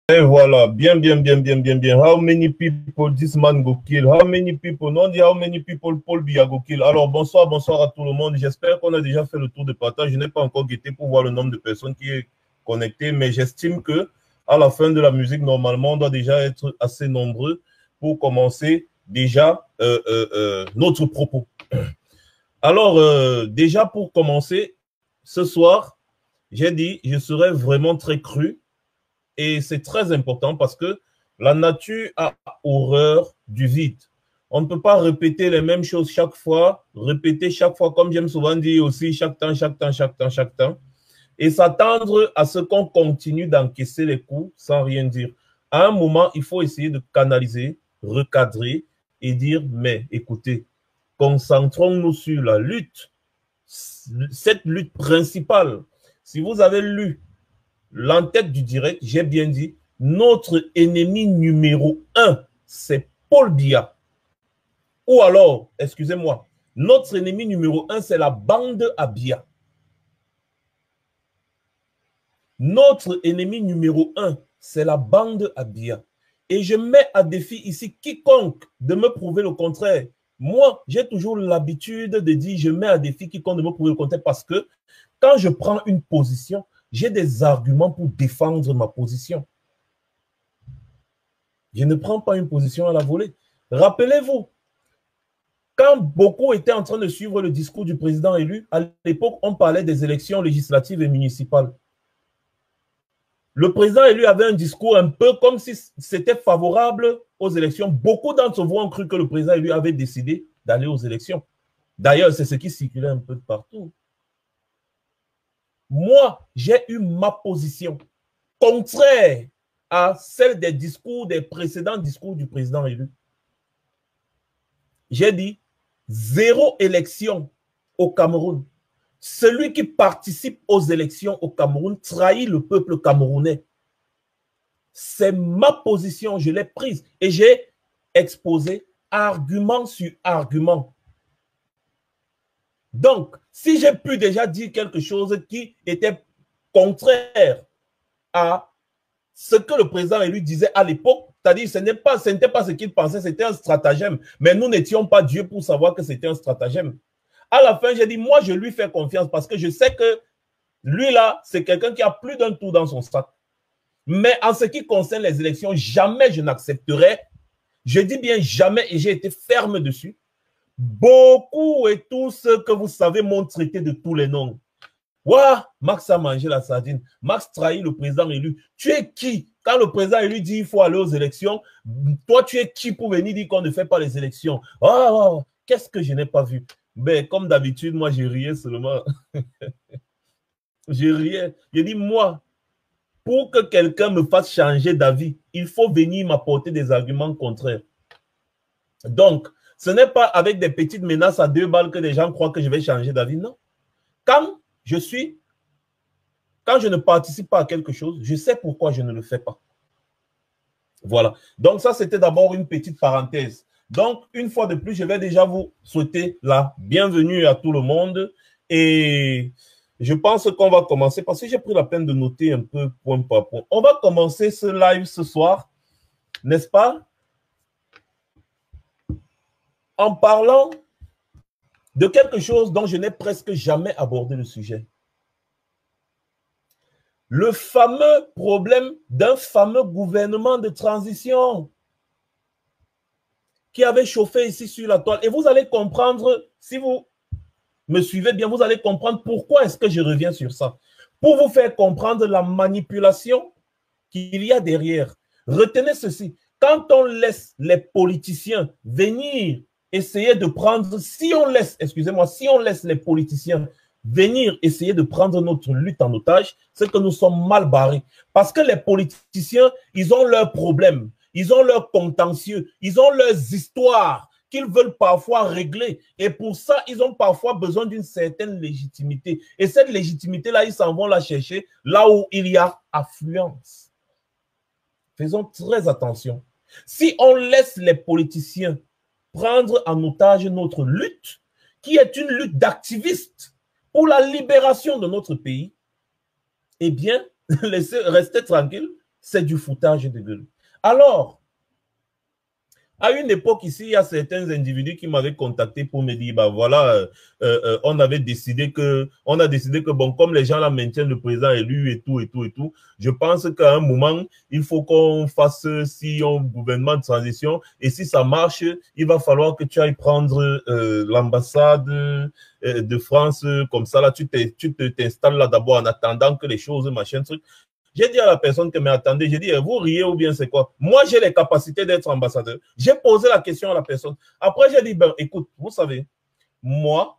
Et voilà, bien, bien, bien, bien, bien, bien. How many people this man go kill? How many people? Non, dit how many people Paul Biya go kill? Alors, bonsoir, bonsoir à tout le monde. J'espère qu'on a déjà fait le tour de partage. Je n'ai pas encore guetté pour voir le nombre de personnes qui est connecté, mais j'estime que à la fin de la musique, normalement, on doit déjà être assez nombreux pour commencer déjà notre propos. Alors, déjà pour commencer, ce soir, j'ai dit, je serai vraiment très cru. Et c'est très important parce que la nature a horreur du vide. On ne peut pas répéter les mêmes choses chaque fois, répéter chaque fois, comme j'aime souvent dire aussi, chaque temps, chaque temps, chaque temps, chaque temps, et s'attendre à ce qu'on continue d'encaisser les coups sans rien dire. À un moment, il faut essayer de canaliser, recadrer et dire, mais écoutez, concentrons-nous sur la lutte, cette lutte principale. Si vous avez lu l'entête du direct, j'ai bien dit, notre ennemi numéro 1, c'est Paul Biya. Ou alors, excusez-moi, notre ennemi numéro 1, c'est la bande à Biya. Notre ennemi numéro 1, c'est la bande à Biya. Et je mets à défi ici quiconque de me prouver le contraire. Moi, j'ai toujours l'habitude de dire, je mets à défi quiconque de me prouver le contraire parce que quand je prends une position, j'ai des arguments pour défendre ma position. Je ne prends pas une position à la volée. Rappelez-vous, quand beaucoup étaient en train de suivre le discours du président élu, à l'époque, on parlait des élections législatives et municipales. Le président élu avait un discours un peu comme si c'était favorable aux élections. Beaucoup d'entre vous ont cru que le président élu avait décidé d'aller aux élections. D'ailleurs, c'est ce qui circulait un peu de partout. Moi, j'ai eu ma position contraire à celle des discours, des précédents discours du président élu. J'ai dit, 0 élection au Cameroun. Celui qui participe aux élections au Cameroun trahit le peuple camerounais. C'est ma position, je l'ai prise et j'ai exposé argument sur argument. Donc, si j'ai pu déjà dire quelque chose qui était contraire à ce que le président élu disait à l'époque, c'est-à-dire ce n'était pas ce qu'il pensait, c'était un stratagème. Mais nous n'étions pas Dieu pour savoir que c'était un stratagème. À la fin, j'ai dit, moi, je lui fais confiance parce que je sais que lui, là, c'est quelqu'un qui a plus d'un tour dans son sac. Mais en ce qui concerne les élections, jamais je n'accepterai, je dis bien jamais, et j'ai été ferme dessus, beaucoup et tous que vous savez m'ont traité de tous les noms. Ouah, Max a mangé la sardine. Max trahit le président élu. Tu es qui? Quand le président élu dit qu'il faut aller aux élections, toi, tu es qui pour venir dire qu'on ne fait pas les élections? Oh, qu'est-ce que je n'ai pas vu? Mais comme d'habitude, moi, je riais seulement. Je riais. Je dis, moi, pour que quelqu'un me fasse changer d'avis, il faut venir m'apporter des arguments contraires. Donc, ce n'est pas avec des petites menaces à 2 balles que les gens croient que je vais changer d'avis, non. Quand je ne participe pas à quelque chose, je sais pourquoi je ne le fais pas. Voilà. Donc, ça, c'était d'abord une petite parenthèse. Donc, une fois de plus, je vais déjà vous souhaiter la bienvenue à tout le monde. Et je pense qu'on va commencer, parce que j'ai pris la peine de noter un peu point par point. On va commencer ce live ce soir, n'est-ce pas? En parlant de quelque chose dont je n'ai presque jamais abordé le sujet. Le fameux problème d'un fameux gouvernement de transition qui avait chauffé ici sur la toile. Et vous allez comprendre, si vous me suivez bien, vous allez comprendre pourquoi est-ce que je reviens sur ça. Pour vous faire comprendre la manipulation qu'il y a derrière. Retenez ceci, quand on laisse les politiciens venir essayer de prendre, si on laisse les politiciens venir essayer de prendre notre lutte en otage, c'est que nous sommes mal barrés. Parce que les politiciens, ils ont leurs problèmes, ils ont leurs contentieux, ils ont leurs histoires qu'ils veulent parfois régler. Et pour ça, ils ont parfois besoin d'une certaine légitimité. Et cette légitimité-là, ils s'en vont la chercher là où il y a affluence. Faisons très attention. Si on laisse les politiciens prendre en otage notre lutte, qui est une lutte d'activistes pour la libération de notre pays, eh bien, restez tranquille, c'est du foutage de gueule. Alors, à une époque ici, il y a certains individus qui m'avaient contacté pour me dire, bah voilà, on a décidé que, bon, comme les gens là maintiennent le président élu et tout, je pense qu'à un moment, il faut qu'on fasse, si on gouvernement de transition, et si ça marche, il va falloir que tu ailles prendre l'ambassade de France, comme ça là, tu t'installes là d'abord en attendant que les choses, machin, truc. J'ai dit à la personne que, mais attendez, j'ai dit, vous riez ou bien c'est quoi? Moi, j'ai les capacités d'être ambassadeur. J'ai posé la question à la personne. Après, j'ai dit, ben, écoute, vous savez, moi,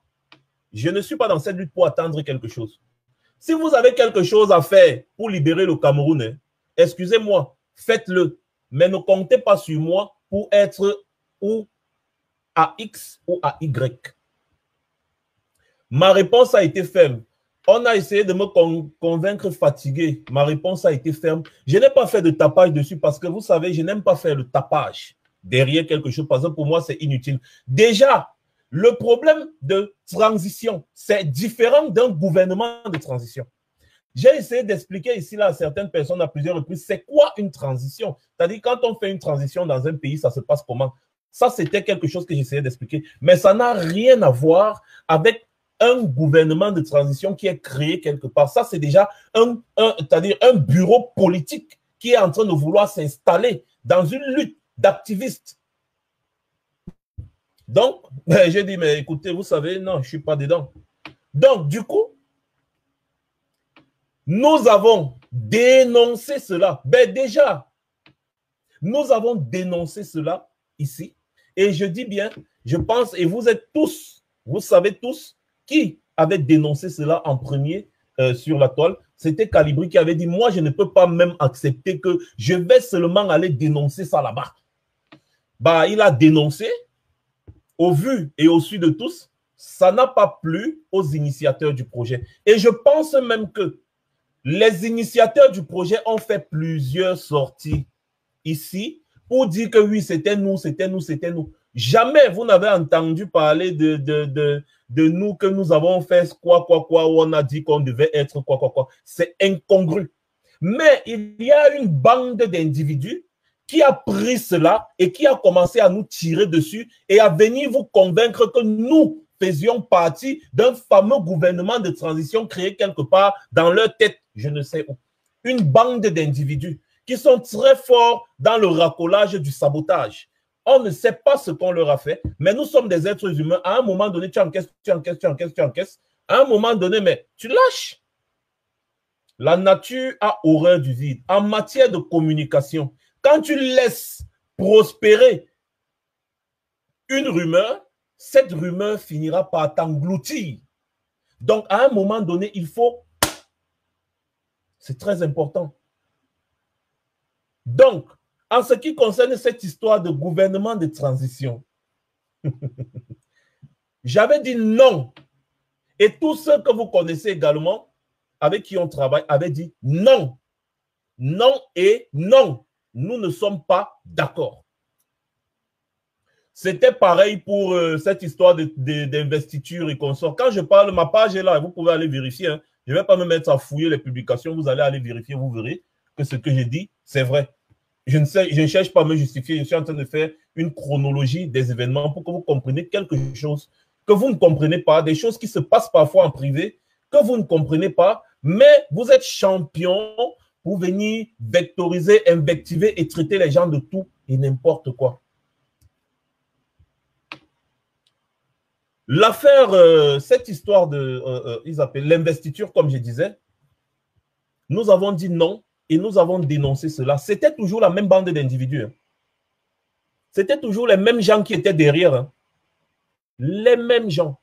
je ne suis pas dans cette lutte pour attendre quelque chose. Si vous avez quelque chose à faire pour libérer le Cameroun, hein, excusez-moi, faites-le. Mais ne comptez pas sur moi pour être ou à X ou à Y. Ma réponse a été ferme. On a essayé de me convaincre fatigué. Ma réponse a été ferme. Je n'ai pas fait de tapage dessus parce que vous savez, je n'aime pas faire le tapage derrière quelque chose parce que pour moi, c'est inutile. Déjà, le problème de transition, c'est différent d'un gouvernement de transition. J'ai essayé d'expliquer ici là à certaines personnes à plusieurs reprises, c'est quoi une transition? C'est-à-dire, quand on fait une transition dans un pays, ça se passe comment? Ça, c'était quelque chose que j'essayais d'expliquer. Mais ça n'a rien à voir avec un gouvernement de transition qui est créé quelque part. Ça, c'est déjà c'est-à-dire un bureau politique qui est en train de vouloir s'installer dans une lutte d'activistes. Donc, j'ai dit, mais écoutez, vous savez, non, je ne suis pas dedans. Donc, du coup, nous avons dénoncé cela. Ben déjà, nous avons dénoncé cela ici. Et je dis bien, je pense, et vous êtes tous, vous savez tous, qui avait dénoncé cela en premier sur la toile. C'était Calibri qui avait dit, moi, je ne peux pas même accepter que je vais seulement aller dénoncer ça là-bas. Bah, il a dénoncé, au vu et au su de tous, ça n'a pas plu aux initiateurs du projet. Et je pense même que les initiateurs du projet ont fait plusieurs sorties ici pour dire que oui, c'était nous, c'était nous, c'était nous. Jamais vous n'avez entendu parler de nous que nous avons fait quoi, où on a dit qu'on devait être quoi. C'est incongru. Mais il y a une bande d'individus qui a pris cela et qui a commencé à nous tirer dessus et à venir vous convaincre que nous faisions partie d'un fameux gouvernement de transition créé quelque part dans leur tête, je ne sais où. Une bande d'individus qui sont très forts dans le racolage du sabotage. On ne sait pas ce qu'on leur a fait, mais nous sommes des êtres humains. À un moment donné, tu encaisses. À un moment donné, mais tu lâches. La nature a horreur du vide. En matière de communication, quand tu laisses prospérer une rumeur, cette rumeur finira par t'engloutir. Donc, à un moment donné, il faut... C'est très important. Donc, en ce qui concerne cette histoire de gouvernement de transition, j'avais dit non. Et tous ceux que vous connaissez également, avec qui on travaille, avaient dit non. Non et non. Nous ne sommes pas d'accord. C'était pareil pour cette histoire d'investiture et consorts. Quand je parle, ma page est là, vous pouvez aller vérifier. Hein. Je ne vais pas me mettre à fouiller les publications, vous allez aller vérifier, vous verrez que ce que j'ai dit, c'est vrai. Je ne cherche pas à me justifier, je suis en train de faire une chronologie des événements pour que vous compreniez quelque chose que vous ne comprenez pas, des choses qui se passent parfois en privé, que vous ne comprenez pas, mais vous êtes champion pour venir vectoriser, invectiver et traiter les gens de tout et n'importe quoi. L'affaire, cette histoire de, ils appellent l'investiture, comme je disais, nous avons dit non et nous avons dénoncé cela. C'était toujours la même bande d'individus. Hein. C'était toujours les mêmes gens qui étaient derrière. Hein. Les mêmes gens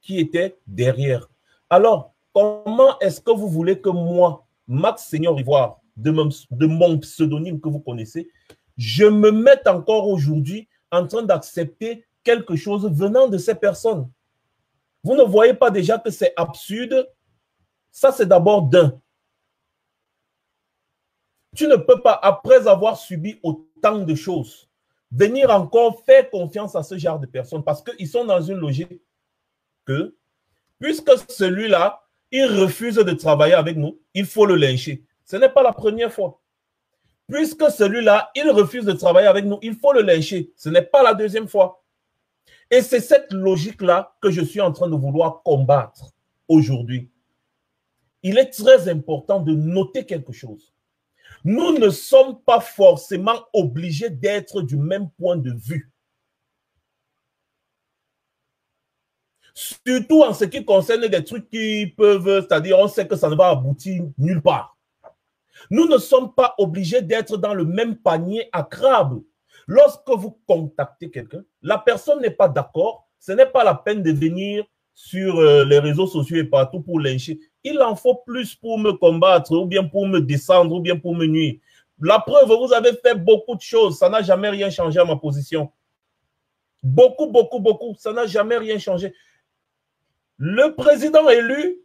qui étaient derrière. Alors, comment est-ce que vous voulez que moi, Max Seigneur Ivoire, de mon pseudonyme que vous connaissez, je me mette encore aujourd'hui en train d'accepter quelque chose venant de ces personnes? Vous ne voyez pas déjà que c'est absurde? Ça, c'est d'abord d'un. Tu ne peux pas, après avoir subi autant de choses, venir encore faire confiance à ce genre de personnes parce qu'ils sont dans une logique que, puisque celui-là, il refuse de travailler avec nous, il faut le lyncher. Ce n'est pas la première fois. puisque celui-là, il refuse de travailler avec nous, il faut le lyncher. Ce n'est pas la deuxième fois. Et c'est cette logique-là que je suis en train de vouloir combattre aujourd'hui. Il est très important de noter quelque chose. Nous ne sommes pas forcément obligés d'être du même point de vue. Surtout en ce qui concerne des trucs qui peuvent, c'est-à-dire on sait que ça ne va aboutir nulle part. Nous ne sommes pas obligés d'être dans le même panier à crabe. Lorsque vous contactez quelqu'un, la personne n'est pas d'accord, ce n'est pas la peine de venir sur les réseaux sociaux et partout pour lyncher. Il en faut plus pour me combattre, ou bien pour me descendre, ou bien pour me nuire. La preuve, vous avez fait beaucoup de choses, ça n'a jamais rien changé à ma position. Beaucoup, ça n'a jamais rien changé. Le président élu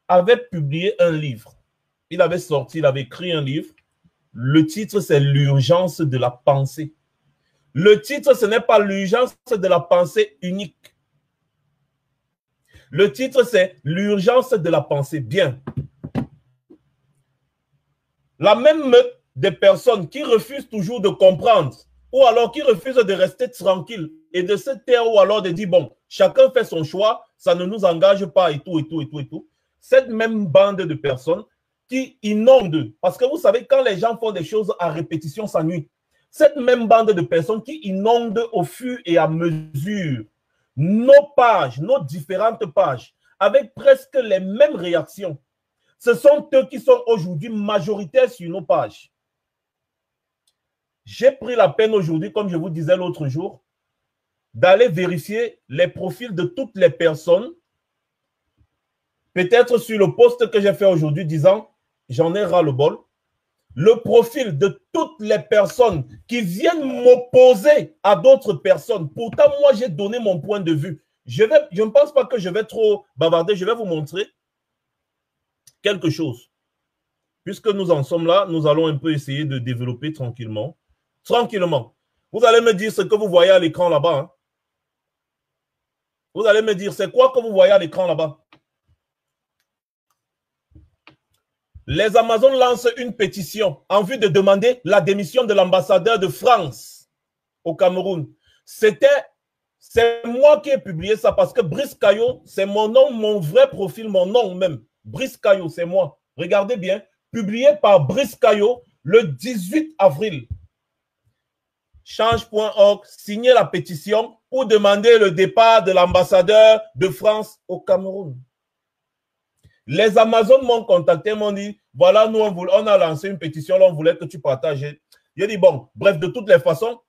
avait publié un livre. Il avait sorti, il avait écrit un livre. Le titre, c'est l'urgence de la pensée. Le titre, ce n'est pas l'urgence de la pensée unique. Le titre, c'est l'urgence de la pensée. Bien. La même meute des personnes qui refusent toujours de comprendre ou alors qui refusent de rester tranquille et de se taire ou alors de dire, bon, chacun fait son choix, ça ne nous engage pas et tout, et tout, et tout, et tout. Cette même bande de personnes qui inondent, parce que vous savez, quand les gens font des choses à répétition, ça nuit. Cette même bande de personnes qui inondent au fur et à mesure nos pages, nos différentes pages, avec presque les mêmes réactions. Ce sont eux qui sont aujourd'hui majoritaires sur nos pages. J'ai pris la peine aujourd'hui, comme je vous disais l'autre jour, d'aller vérifier les profils de toutes les personnes, peut-être sur le post que j'ai fait aujourd'hui disant « j'en ai ras-le-bol », le profil de toutes les personnes qui viennent m'opposer à d'autres personnes. Pourtant, moi, j'ai donné mon point de vue. Je ne pense pas que je vais trop bavarder. Je vais vous montrer quelque chose. Puisque nous en sommes là, nous allons un peu essayer de développer tranquillement. Tranquillement. Vous allez me dire ce que vous voyez à l'écran là-bas. Hein? Vous allez me dire, c'est quoi que vous voyez à l'écran là-bas? Les Amazones lancent une pétition en vue de demander la démission de l'ambassadeur de France au Cameroun. C'est moi qui ai publié ça parce que Brice Caillot, c'est mon nom, mon vrai profil, mon nom même. Brice Caillot, c'est moi. Regardez bien, publié par Brice Caillot le 18 avril. Change.org, signer la pétition pour demander le départ de l'ambassadeur de France au Cameroun. Les Amazones m'ont contacté, m'ont dit, voilà, nous, on a lancé une pétition, là, on voulait que tu partages. J'ai dit, bon, bref, de toutes les façons,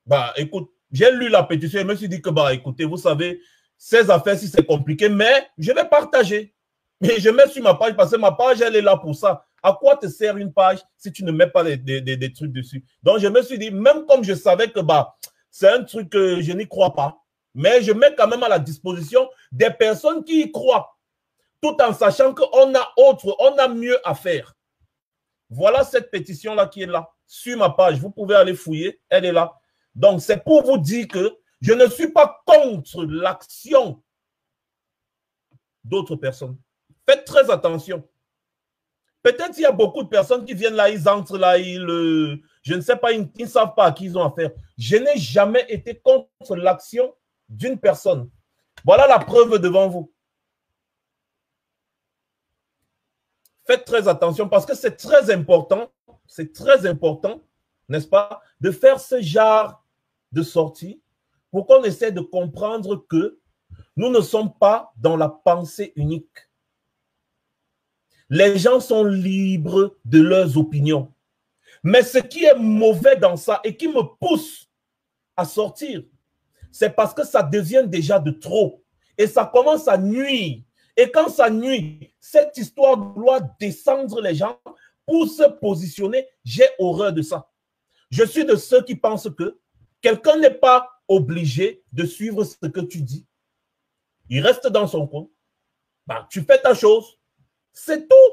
bah, écoute, j'ai lu la pétition et je me suis dit que, bah, écoutez, vous savez, ces affaires, si c'est compliqué, mais je vais partager. Et je mets sur ma page parce que ma page, elle est là pour ça. À quoi te sert une page si tu ne mets pas des trucs dessus? Donc, je me suis dit, même comme je savais que, bah, c'est un truc que je n'y crois pas, mais je mets quand même à la disposition des personnes qui y croient, tout en sachant qu'on a mieux à faire. Voilà cette pétition-là qui est là, sur ma page. Vous pouvez aller fouiller, elle est là. Donc, c'est pour vous dire que je ne suis pas contre l'action d'autres personnes. Faites très attention. Peut-être qu'il y a beaucoup de personnes qui viennent là, ils entrent là, je ne sais pas, ils ne savent pas à qui ils ont affaire. Je n'ai jamais été contre l'action d'une personne. Voilà la preuve devant vous. Faites très attention parce que c'est très important, n'est-ce pas, de faire ce genre de sortie pour qu'on essaie de comprendre que nous ne sommes pas dans la pensée unique. Les gens sont libres de leurs opinions. Mais ce qui est mauvais dans ça et qui me pousse à sortir, c'est parce que ça devient déjà de trop et ça commence à nuire. Et quand ça nuit, cette histoire doit descendre les gens pour se positionner. J'ai horreur de ça. Je suis de ceux qui pensent que quelqu'un n'est pas obligé de suivre ce que tu dis. Il reste dans son coin. Bah, tu fais ta chose. C'est tout.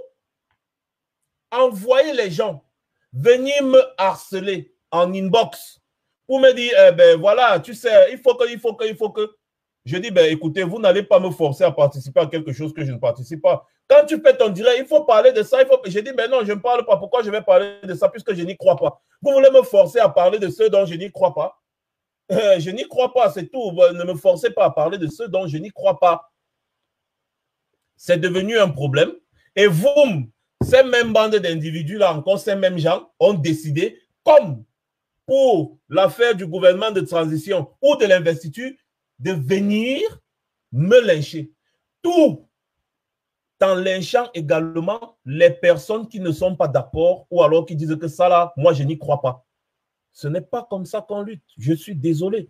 Envoyez les gens venir me harceler en inbox pour me dire, ben voilà, tu sais, il faut que. Je dis, ben écoutez, vous n'allez pas me forcer à participer à quelque chose que je ne participe pas. Quand tu fais ton direct, il faut parler de ça. J'ai dit, mais non, je ne parle pas. Pourquoi je vais parler de ça puisque je n'y crois pas? Vous voulez me forcer à parler de ceux dont je n'y crois pas? Je n'y crois pas, c'est tout. Ne me forcez pas à parler de ceux dont je n'y crois pas. C'est devenu un problème. Et vous, ces mêmes bandes d'individus-là, encore ces mêmes gens, ont décidé, comme pour l'affaire du gouvernement de transition ou de l'investiture, de venir me lyncher. Tout en lynchant également les personnes qui ne sont pas d'accord ou alors qui disent que ça là, moi je n'y crois pas. Ce n'est pas comme ça qu'on lutte. Je suis désolé.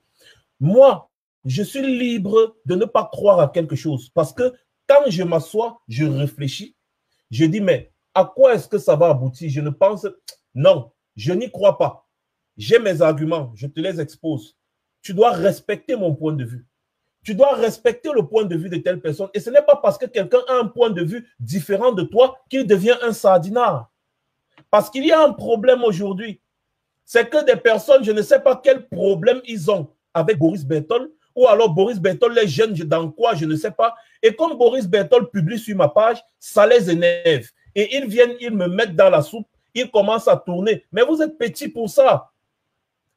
Moi, je suis libre de ne pas croire à quelque chose parce que quand je m'assois, je réfléchis, je dis mais à quoi est-ce que ça va aboutir? Je ne pense, non, je n'y crois pas. J'ai mes arguments, je te les expose. Tu dois respecter mon point de vue. Tu dois respecter le point de vue de telle personne. Et ce n'est pas parce que quelqu'un a un point de vue différent de toi qu'il devient un sardinard. Parce qu'il y a un problème aujourd'hui. C'est que des personnes, je ne sais pas quel problème ils ont avec Boris Berthold, ou alors Boris Berthold les gêne dans quoi, je ne sais pas. Et comme Boris Berthold publie sur ma page, ça les énerve. Et ils viennent, ils me mettent dans la soupe, ils commencent à tourner. Mais vous êtes petits pour ça.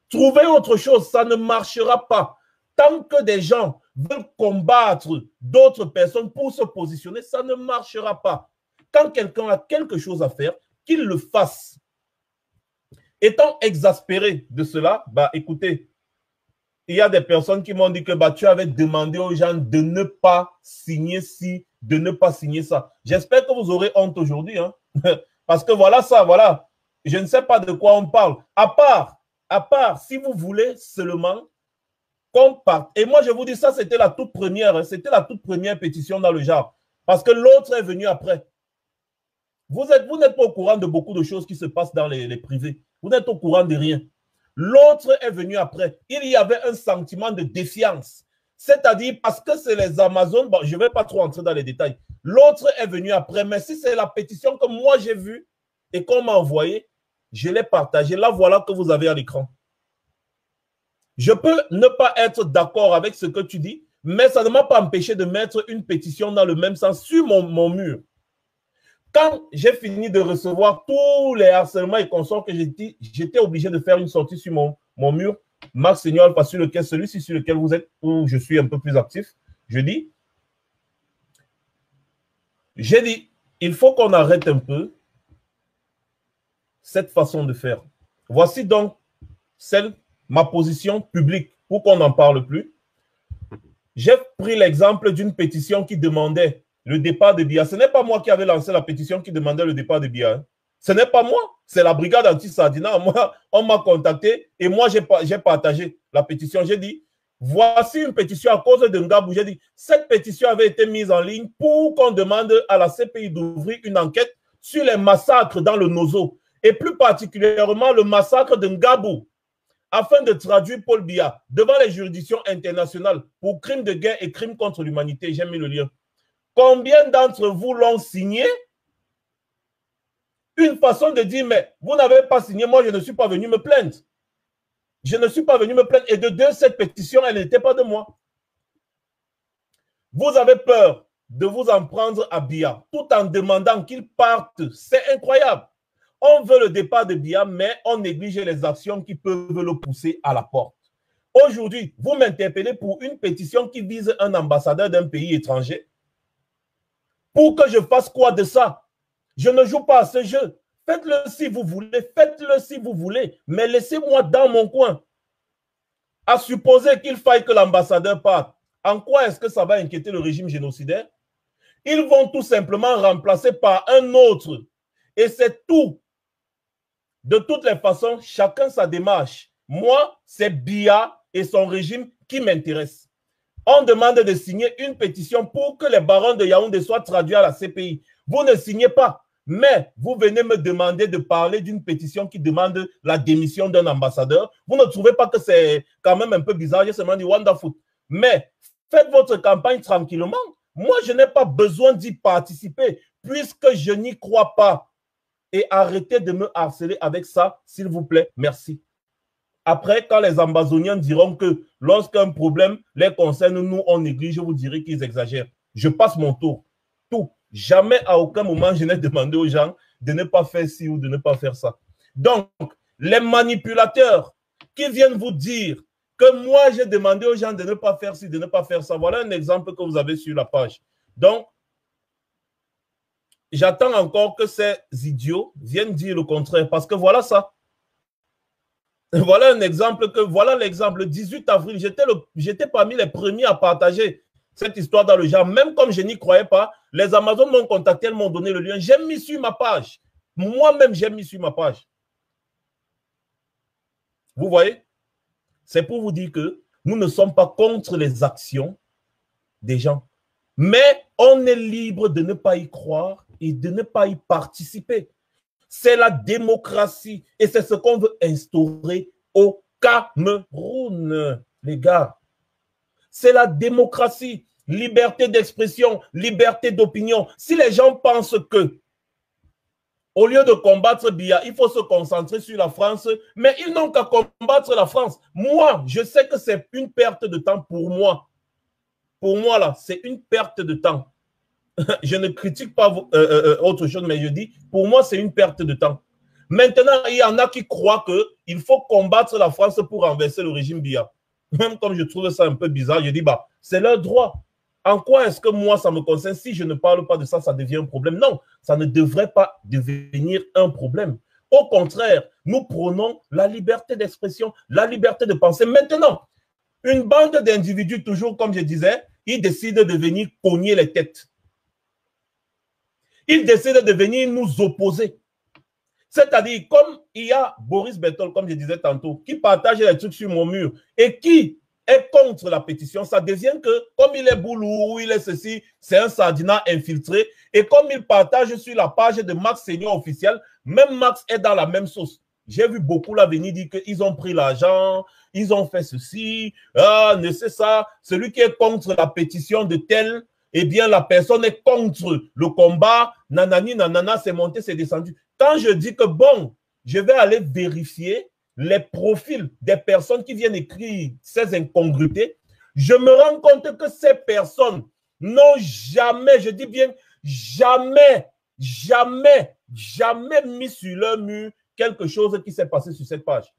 Trouvez autre chose, ça ne marchera pas. Tant que des gens veulent combattre d'autres personnes pour se positionner, ça ne marchera pas. Quand quelqu'un a quelque chose à faire, qu'il le fasse. Étant exaspéré de cela, bah écoutez, il y a des personnes qui m'ont dit que bah, tu avais demandé aux gens de ne pas signer ci, de ne pas signer ça. J'espère que vous aurez honte aujourd'hui, hein? Parce que voilà ça, voilà. Je ne sais pas de quoi on parle. À part, si vous voulez seulement qu'on parte. Et moi, je vous dis ça, c'était la toute première, hein, c'était la toute première pétition dans le genre. Parce que l'autre est venu après. Vous n'êtes pas au courant de beaucoup de choses qui se passent dans les privés. Vous n'êtes au courant de rien. L'autre est venu après. Il y avait un sentiment de défiance. C'est-à-dire parce que c'est les Amazones, bon, je ne vais pas trop entrer dans les détails. L'autre est venu après. Mais si c'est la pétition que moi j'ai vue et qu'on m'a envoyée, je l'ai partagée. Là, voilà que vous avez à l'écran. Je peux ne pas être d'accord avec ce que tu dis, mais ça ne m'a pas empêché de mettre une pétition dans le même sens sur mon mur. Quand j'ai fini de recevoir tous les harcèlements et consorts que j'étais obligé de faire une sortie sur mon mur, Max Seigneur Alpha, sur lequel, celui-ci sur lequel vous êtes, où je suis un peu plus actif, j'ai dit, il faut qu'on arrête un peu cette façon de faire. Voici donc ma position publique pour qu'on n'en parle plus. J'ai pris l'exemple d'une pétition qui demandait le départ de Biya. Ce n'est pas moi qui avais lancé la pétition qui demandait le départ de Biya. Hein. Ce n'est pas moi, c'est la brigade anti-Sardina. Moi, on m'a contacté et moi, j'ai partagé la pétition. J'ai dit, voici une pétition à cause de Ngabou. J'ai dit, cette pétition avait été mise en ligne pour qu'on demande à la CPI d'ouvrir une enquête sur les massacres dans le Nozo et plus particulièrement le massacre de Ngabou, afin de traduire Paul Biya devant les juridictions internationales pour crimes de guerre et crimes contre l'humanité. J'ai mis le lien. Combien d'entre vous l'ont signé? Une façon de dire, mais vous n'avez pas signé, moi je ne suis pas venu me plaindre. Je ne suis pas venu me plaindre. Et de deux, cette pétition, elle n'était pas de moi. Vous avez peur de vous en prendre à Biya tout en demandant qu'il parte. C'est incroyable. On veut le départ de Biya, mais on néglige les actions qui peuvent le pousser à la porte. Aujourd'hui, vous m'interpellez pour une pétition qui vise un ambassadeur d'un pays étranger. Pour que je fasse quoi de ça? Je ne joue pas à ce jeu. Faites-le si vous voulez, faites-le si vous voulez, mais laissez-moi dans mon coin. À supposer qu'il faille que l'ambassadeur parte, en quoi est-ce que ça va inquiéter le régime génocidaire? Ils vont tout simplement remplacer par un autre. Et c'est tout. De toutes les façons, chacun sa démarche. Moi, c'est Biya et son régime qui m'intéresse. On demande de signer une pétition pour que les barons de Yaoundé soient traduits à la CPI. Vous ne signez pas, mais vous venez me demander de parler d'une pétition qui demande la démission d'un ambassadeur. Vous ne trouvez pas que c'est quand même un peu bizarre? J'ai seulement dit wonderful. Mais faites votre campagne tranquillement. Moi, je n'ai pas besoin d'y participer puisque je n'y crois pas. Et arrêtez de me harceler avec ça, s'il vous plaît. Merci. Après, quand les Ambazoniens diront que lorsqu'un problème les concerne, nous, on néglige, je vous dirai qu'ils exagèrent. Je passe mon tour. Tout. Jamais, à aucun moment, je n'ai demandé aux gens de ne pas faire ci ou de ne pas faire ça. Donc, les manipulateurs qui viennent vous dire que moi, j'ai demandé aux gens de ne pas faire ci, de ne pas faire ça. Voilà un exemple que vous avez sur la page. Donc, j'attends encore que ces idiots viennent dire le contraire parce que voilà ça. Voilà un exemple que, voilà l'exemple. Le 18 avril, j'étais parmi les premiers à partager cette histoire dans le genre. Même comme je n'y croyais pas, les Amazones m'ont contacté, elles m'ont donné le lien. J'ai mis sur ma page. Moi-même, j'ai mis sur ma page. Vous voyez? C'est pour vous dire que nous ne sommes pas contre les actions des gens. Mais on est libre de ne pas y croire et de ne pas y participer. C'est la démocratie et c'est ce qu'on veut instaurer au Cameroun, les gars. C'est la démocratie, liberté d'expression, liberté d'opinion. Si les gens pensent que, au lieu de combattre Biya, il faut se concentrer sur la France, mais ils n'ont qu'à combattre la France. Moi, je sais que c'est une perte de temps pour moi. Pour moi, là, c'est une perte de temps. Je ne critique pas autre chose, mais je dis, pour moi, c'est une perte de temps. Maintenant, il y en a qui croient qu'il faut combattre la France pour renverser le régime Biya. Même comme je trouve ça un peu bizarre, je dis, bah, c'est leur droit. En quoi est-ce que moi, ça me concerne? Si je ne parle pas de ça, ça devient un problème. Non, ça ne devrait pas devenir un problème. Au contraire, nous prônons la liberté d'expression, la liberté de penser. Maintenant, une bande d'individus, toujours comme je disais, ils décident de venir cogner les têtes. Ils décident de venir nous opposer. C'est-à-dire, comme il y a Boris Bertol, comme je disais tantôt, qui partage les trucs sur mon mur et qui est contre la pétition, ça devient que, comme il est boulou, il est ceci, c'est un sardinat infiltré. Et comme il partage sur la page de Max Senior officiel, même Max est dans la même sauce. J'ai vu beaucoup là venir dire qu'ils ont pris l'argent, ils ont fait ceci, ne c'est ça. Celui qui est contre la pétition de tel, eh bien, la personne est contre le combat, nanani, nanana, c'est monté, c'est descendu. Quand je dis que, bon, je vais aller vérifier les profils des personnes qui viennent écrire ces incongruités, je me rends compte que ces personnes n'ont jamais, je dis bien jamais, jamais, jamais mis sur leur mur quelque chose qui s'est passé sur cette page.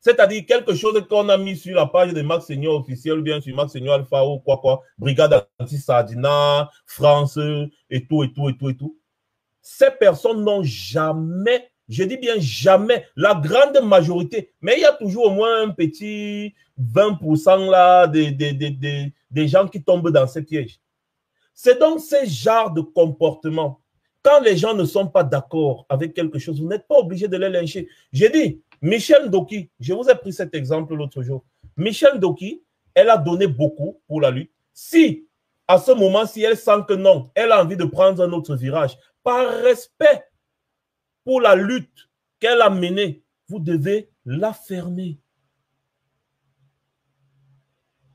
C'est-à-dire quelque chose qu'on a mis sur la page de Max Senior officiel, ou bien sur Max Senior Alpha ou quoi, Brigade anti-Sardina, France, et tout. Ces personnes n'ont jamais, je dis bien jamais, la grande majorité, mais il y a toujours au moins un petit 20% là des gens qui tombent dans ces pièges. C'est donc ce genre de comportement. Quand les gens ne sont pas d'accord avec quelque chose, vous n'êtes pas obligé de les lyncher. J'ai dit, Michel Ndoki, je vous ai pris cet exemple l'autre jour. Michel Ndoki, elle a donné beaucoup pour la lutte. Si, à ce moment, si elle sent que non, elle a envie de prendre un autre virage, par respect pour la lutte qu'elle a menée, vous devez la fermer.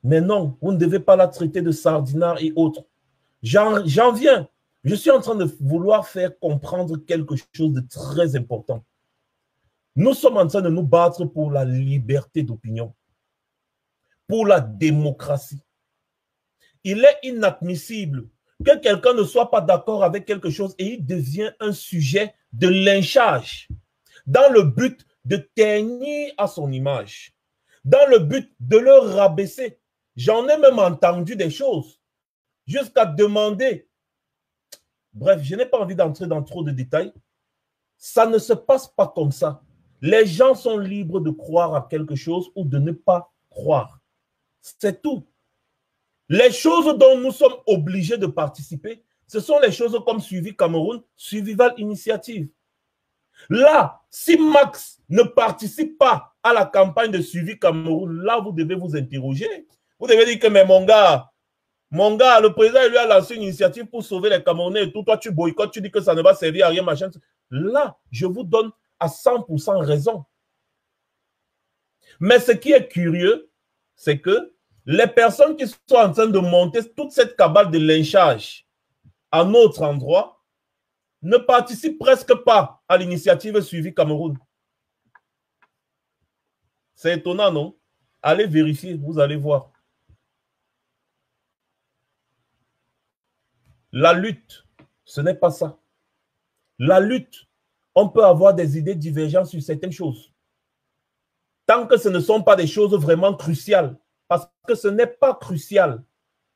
Mais non, vous ne devez pas la traiter de sardinard et autres. J'en viens. Je suis en train de vouloir faire comprendre quelque chose de très important. Nous sommes en train de nous battre pour la liberté d'opinion, pour la démocratie. Il est inadmissible que quelqu'un ne soit pas d'accord avec quelque chose et il devient un sujet de lynchage dans le but de ternir à son image, dans le but de le rabaisser. J'en ai même entendu des choses jusqu'à demander. Bref, je n'ai pas envie d'entrer dans trop de détails. Ça ne se passe pas comme ça. Les gens sont libres de croire à quelque chose ou de ne pas croire. C'est tout. Les choses dont nous sommes obligés de participer, ce sont les choses comme Suivi Cameroun, Suivival Initiative. Là, si Max ne participe pas à la campagne de Suivi Cameroun, là, vous devez vous interroger. Vous devez dire que, mais mon gars, le président lui a lancé une initiative pour sauver les Camerounais et tout. Toi, tu boycottes, tu dis que ça ne va servir à rien, machin. Là, je vous donne à 100% raison. Mais ce qui est curieux, c'est que les personnes qui sont en train de monter toute cette cabale de lynchage à notre endroit ne participent presque pas à l'initiative Suivi Cameroun. C'est étonnant, non? Allez vérifier, vous allez voir. La lutte, ce n'est pas ça. La lutte, on peut avoir des idées divergentes sur certaines choses. Tant que ce ne sont pas des choses vraiment cruciales. Parce que ce n'est pas crucial.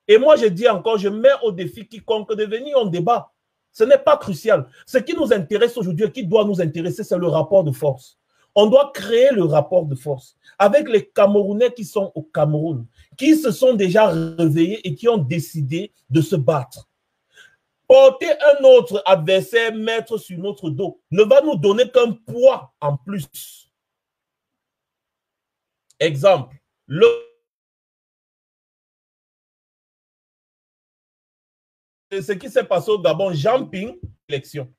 Et moi, je dis encore, je mets au défi quiconque de venir en débat. Ce n'est pas crucial. Ce qui nous intéresse aujourd'hui et qui doit nous intéresser, c'est le rapport de force. On doit créer le rapport de force avec les Camerounais qui sont au Cameroun, qui se sont déjà réveillés et qui ont décidé de se battre. Porter un autre adversaire, mettre sur notre dos, ne va nous donner qu'un poids en plus. Exemple, ce qui s'est passé au Gabon, Jean Ping, élection.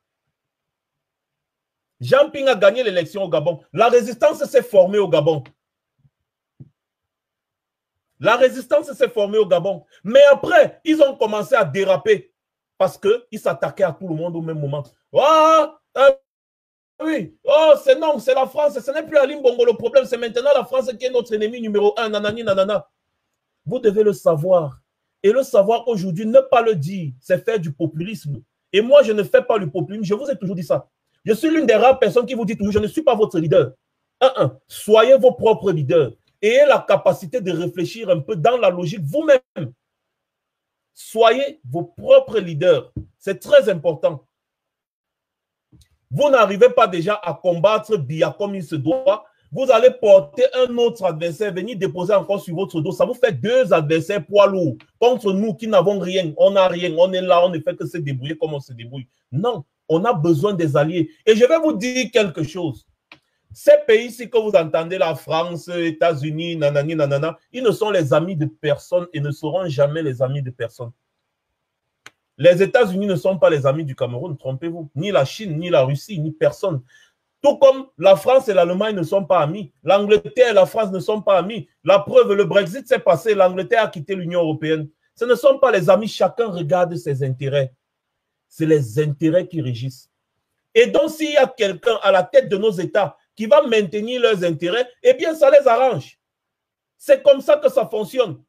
Jean Ping a gagné l'élection au Gabon. La résistance s'est formée au Gabon. La résistance s'est formée au Gabon. Mais après, ils ont commencé à déraper parce qu'ils s'attaquaient à tout le monde au même moment. Oh, oui, oh, c'est non, c'est la France. Ce n'est plus Ali Bongo le problème. C'est maintenant la France qui est notre ennemi numéro 1. Nanani, nanana. Vous devez le savoir. Et le savoir aujourd'hui, ne pas le dire, c'est faire du populisme. Et moi, je ne fais pas du populisme. Je vous ai toujours dit ça. Je suis l'une des rares personnes qui vous dit toujours, je ne suis pas votre leader. Soyez vos propres leaders. Ayez la capacité de réfléchir un peu dans la logique vous-même. Soyez vos propres leaders. C'est très important. Vous n'arrivez pas déjà à combattre Biya comme il se doit. Vous allez porter un autre adversaire, venir déposer encore sur votre dos. Ça vous fait deux adversaires poids lourds contre nous qui n'avons rien. On n'a rien. On est là, on ne fait que se débrouiller comme on se débrouille. Non, on a besoin des alliés. Et je vais vous dire quelque chose. Ces pays-ci que vous entendez, la France, États-Unis, nanani, nanana, ils ne sont les amis de personne et ne seront jamais les amis de personne. Les États-Unis ne sont pas les amis du Cameroun, trompez-vous. Ni la Chine, ni la Russie, ni personne. Tout comme la France et l'Allemagne ne sont pas amis. L'Angleterre et la France ne sont pas amis. La preuve, le Brexit s'est passé, l'Angleterre a quitté l'Union européenne. Ce ne sont pas les amis, chacun regarde ses intérêts. C'est les intérêts qui régissent. Et donc, s'il y a quelqu'un à la tête de nos États qui va maintenir leurs intérêts, eh bien, ça les arrange. C'est comme ça que ça fonctionne.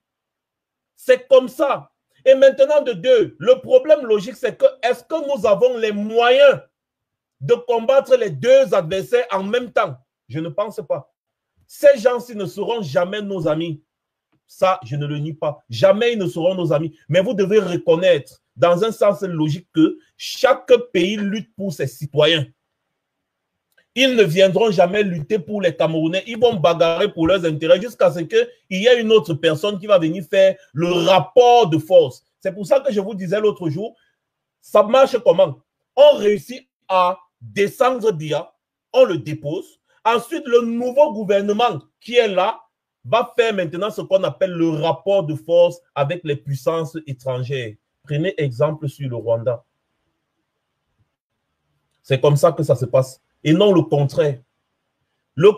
C'est comme ça. Et maintenant, de deux, le problème logique, c'est que est-ce que nous avons les moyens de combattre les deux adversaires en même temps? Je ne pense pas. Ces gens-ci ne seront jamais nos amis. Ça, je ne le nie pas. Jamais ils ne seront nos amis. Mais vous devez reconnaître, dans un sens logique, que chaque pays lutte pour ses citoyens. Ils ne viendront jamais lutter pour les Camerounais. Ils vont bagarrer pour leurs intérêts jusqu'à ce qu'il y ait une autre personne qui va venir faire le rapport de force. C'est pour ça que je vous disais l'autre jour, ça marche comment? On réussit à descendre Biya, on le dépose. Ensuite, le nouveau gouvernement qui est là va faire maintenant ce qu'on appelle le rapport de force avec les puissances étrangères. Prenez exemple sur le Rwanda. C'est comme ça que ça se passe. Et non le contraire. Le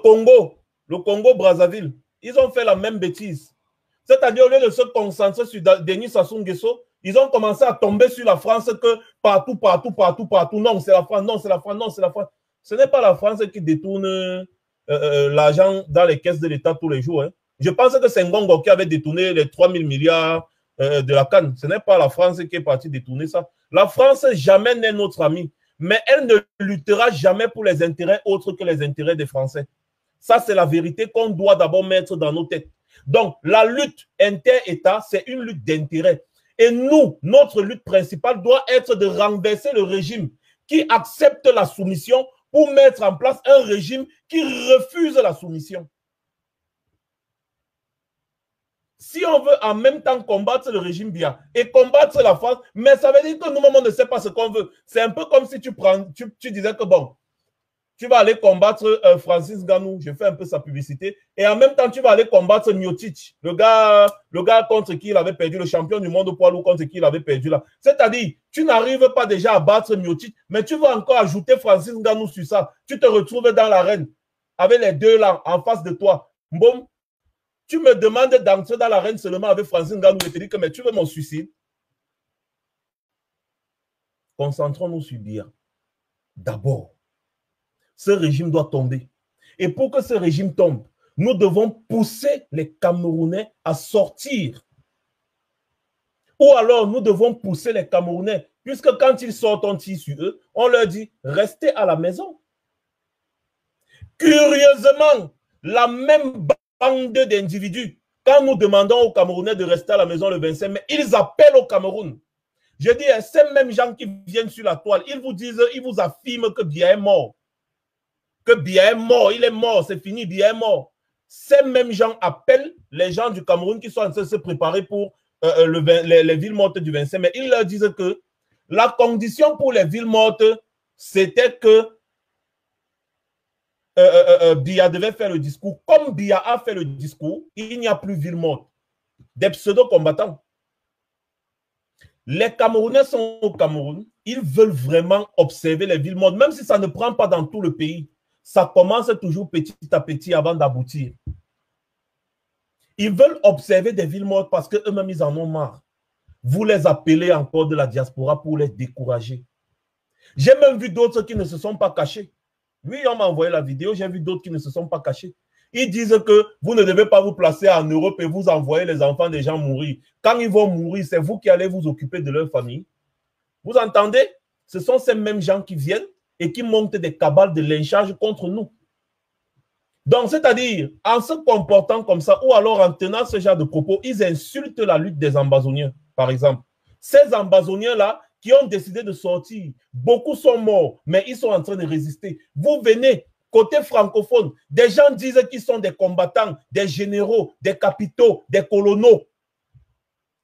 Congo-Brazzaville, ils ont fait la même bêtise. C'est-à-dire, au lieu de se concentrer sur Denis Sassou Nguesso, ils ont commencé à tomber sur la France que partout. Non, c'est la France, non, c'est la France, non, c'est la France. Ce n'est pas la France qui détourne l'argent dans les caisses de l'État tous les jours. Hein. Je pense que c'est Ngongo qui avait détourné les 3 000 milliards de la CAN. Ce n'est pas la France qui est partie détourner ça. La France jamais n'est notre amie. Mais elle ne luttera jamais pour les intérêts autres que les intérêts des Français. Ça, c'est la vérité qu'on doit d'abord mettre dans nos têtes. Donc, la lutte inter-État, c'est une lutte d'intérêt. Et nous, notre lutte principale doit être de renverser le régime qui accepte la soumission pour mettre en place un régime qui refuse la soumission. Si on veut en même temps combattre le régime Biya et combattre la France, mais ça veut dire que nous-mêmes, on ne sait pas ce qu'on veut. C'est un peu comme si tu disais que bon, tu vas aller combattre Francis Ngannou, je fais un peu sa publicité, et en même temps, tu vas aller combattre Miocic, le gars contre qui il avait perdu, le champion du monde au poids lourd contre qui il avait perdu là. C'est-à-dire, tu n'arrives pas déjà à battre Miocic, mais tu vas encore ajouter Francis Ngannou sur ça. Tu te retrouves dans l'arène avec les deux là en face de toi. Boum. Tu me demandes d'entrer dans l'arène seulement avec Francis Ngannou et te dis que mais tu veux mon suicide. Concentrons-nous sur Biya. D'abord, ce régime doit tomber. Et pour que ce régime tombe, nous devons pousser les Camerounais à sortir. Ou alors, nous devons pousser les Camerounais, puisque quand ils sortent, on tire sur eux, on leur dit, restez à la maison. Curieusement, la même bande d'individus, quand nous demandons aux Camerounais de rester à la maison le 25 mai, ils appellent au Cameroun. Je dis, ces mêmes gens qui viennent sur la toile, ils vous disent, ils vous affirment que Biya est mort. Que Biya est mort, il est mort, c'est fini, Biya est mort. Ces mêmes gens appellent les gens du Cameroun qui sont en train de se préparer pour les villes mortes du 25 mai. Ils leur disent que la condition pour les villes mortes, c'était que Biya devait faire le discours. Comme Biya a fait le discours, il n'y a plus ville morte. Des pseudo-combattants. Les Camerounais sont au Cameroun. Ils veulent vraiment observer les villes mortes, même si ça ne prend pas dans tout le pays. Ça commence toujours petit à petit avant d'aboutir. Ils veulent observer des villes mortes parce qu'eux-mêmes, ils en ont marre. Vous les appelez encore de la diaspora pour les décourager. J'ai même vu d'autres qui ne se sont pas cachés. Oui, on m'a envoyé la vidéo, j'ai vu d'autres qui ne se sont pas cachés. Ils disent que vous ne devez pas vous placer en Europe et vous envoyer les enfants des gens mourir. Quand ils vont mourir, c'est vous qui allez vous occuper de leur famille. Vous entendez? Ce sont ces mêmes gens qui viennent et qui montent des cabales de lynchage contre nous. Donc, c'est-à-dire, en se comportant comme ça, ou alors en tenant ce genre de propos, ils insultent la lutte des Ambazoniens, par exemple. Ces Ambazoniens-là qui ont décidé de sortir, beaucoup sont morts, mais ils sont en train de résister. Vous venez, côté francophone, des gens disent qu'ils sont des combattants, des généraux, des capitaux, des colonels.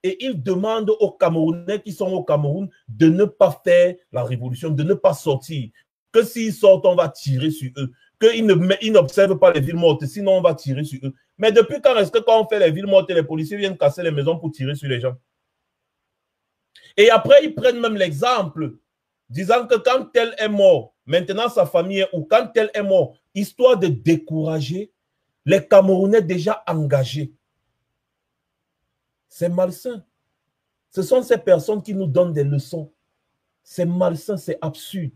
Et ils demandent aux Camerounais qui sont au Cameroun de ne pas faire la révolution, de ne pas sortir. Que s'ils sortent, on va tirer sur eux. Qu'ils n'observent pas les villes mortes, sinon on va tirer sur eux. Mais depuis quand est-ce que quand on fait les villes mortes, les policiers viennent casser les maisons pour tirer sur les gens? Et après, ils prennent même l'exemple, disant que quand tel est mort, maintenant sa famille, ou quand tel est mort, histoire de décourager les Camerounais déjà engagés. C'est malsain. Ce sont ces personnes qui nous donnent des leçons. C'est malsain, c'est absurde.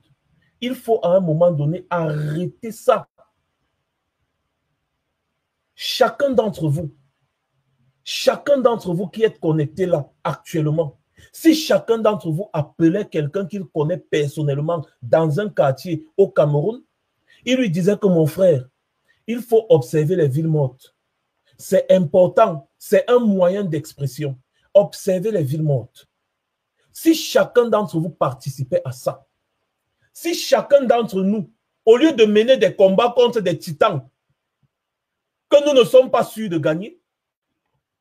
Il faut à un moment donné arrêter ça. Chacun d'entre vous qui êtes connecté là actuellement, si chacun d'entre vous appelait quelqu'un qu'il connaît personnellement dans un quartier au Cameroun, il lui disait que mon frère, il faut observer les villes mortes. C'est important, c'est un moyen d'expression. Observer les villes mortes. Si chacun d'entre vous participait à ça, si chacun d'entre nous, au lieu de mener des combats contre des titans que nous ne sommes pas sûrs de gagner,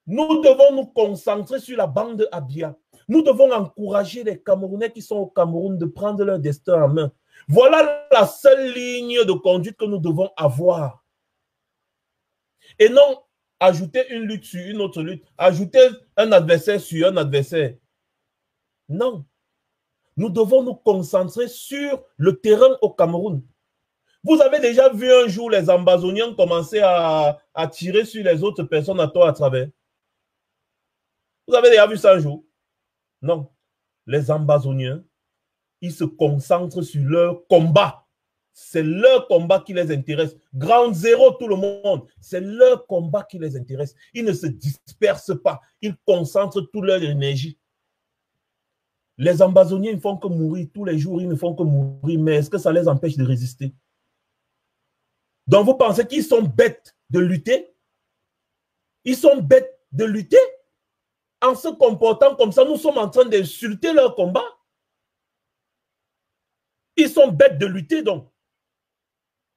nous devons nous concentrer sur la bande à Biya. Nous devons encourager les Camerounais qui sont au Cameroun de prendre leur destin en main. Voilà la seule ligne de conduite que nous devons avoir. Et non ajouter une lutte sur une autre lutte, ajouter un adversaire sur un adversaire. Non. Nous devons nous concentrer sur le terrain au Cameroun. Vous avez déjà vu un jour les Ambazoniens commencer à tirer sur les autres personnes à tort à travers? Vous avez déjà vu ça un jour? Non. Les Ambazoniens, ils se concentrent sur leur combat. C'est leur combat qui les intéresse. Ground zéro, tout le monde. C'est leur combat qui les intéresse. Ils ne se dispersent pas. Ils concentrent toute leur énergie. Les Ambazoniens, ils ne font que mourir tous les jours. Ils ne font que mourir. Mais est-ce que ça les empêche de résister? Donc, vous pensez qu'ils sont bêtes de lutter? Ils sont bêtes de lutter? En se comportant comme ça, nous sommes en train d'insulter leur combat. Ils sont bêtes de lutter, donc.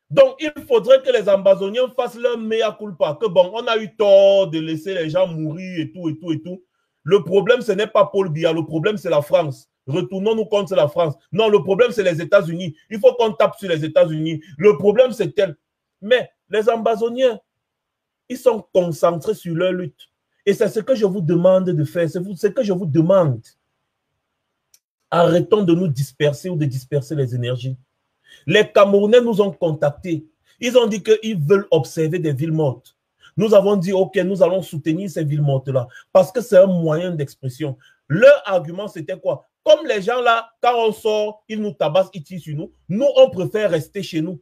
Donc, il faudrait que les Ambazoniens fassent leur mea culpa. Que bon, on a eu tort de laisser les gens mourir et tout, et tout, et tout. Le problème, ce n'est pas Paul Biya. Le problème, c'est la France. Retournons-nous contre la France. Non, le problème, c'est les États-Unis. Il faut qu'on tape sur les États-Unis. Le problème, c'est tel. Mais les Ambazoniens, ils sont concentrés sur leur lutte. Et c'est ce que je vous demande de faire. C'est ce que je vous demande. Arrêtons de nous disperser ou de disperser les énergies. Les Camerounais nous ont contactés. Ils ont dit qu'ils veulent observer des villes mortes. Nous avons dit, OK, nous allons soutenir ces villes mortes-là parce que c'est un moyen d'expression. Leur argument, c'était quoi? Comme les gens là, quand on sort, ils nous tabassent, ils tirent sur nous. Nous, on préfère rester chez nous.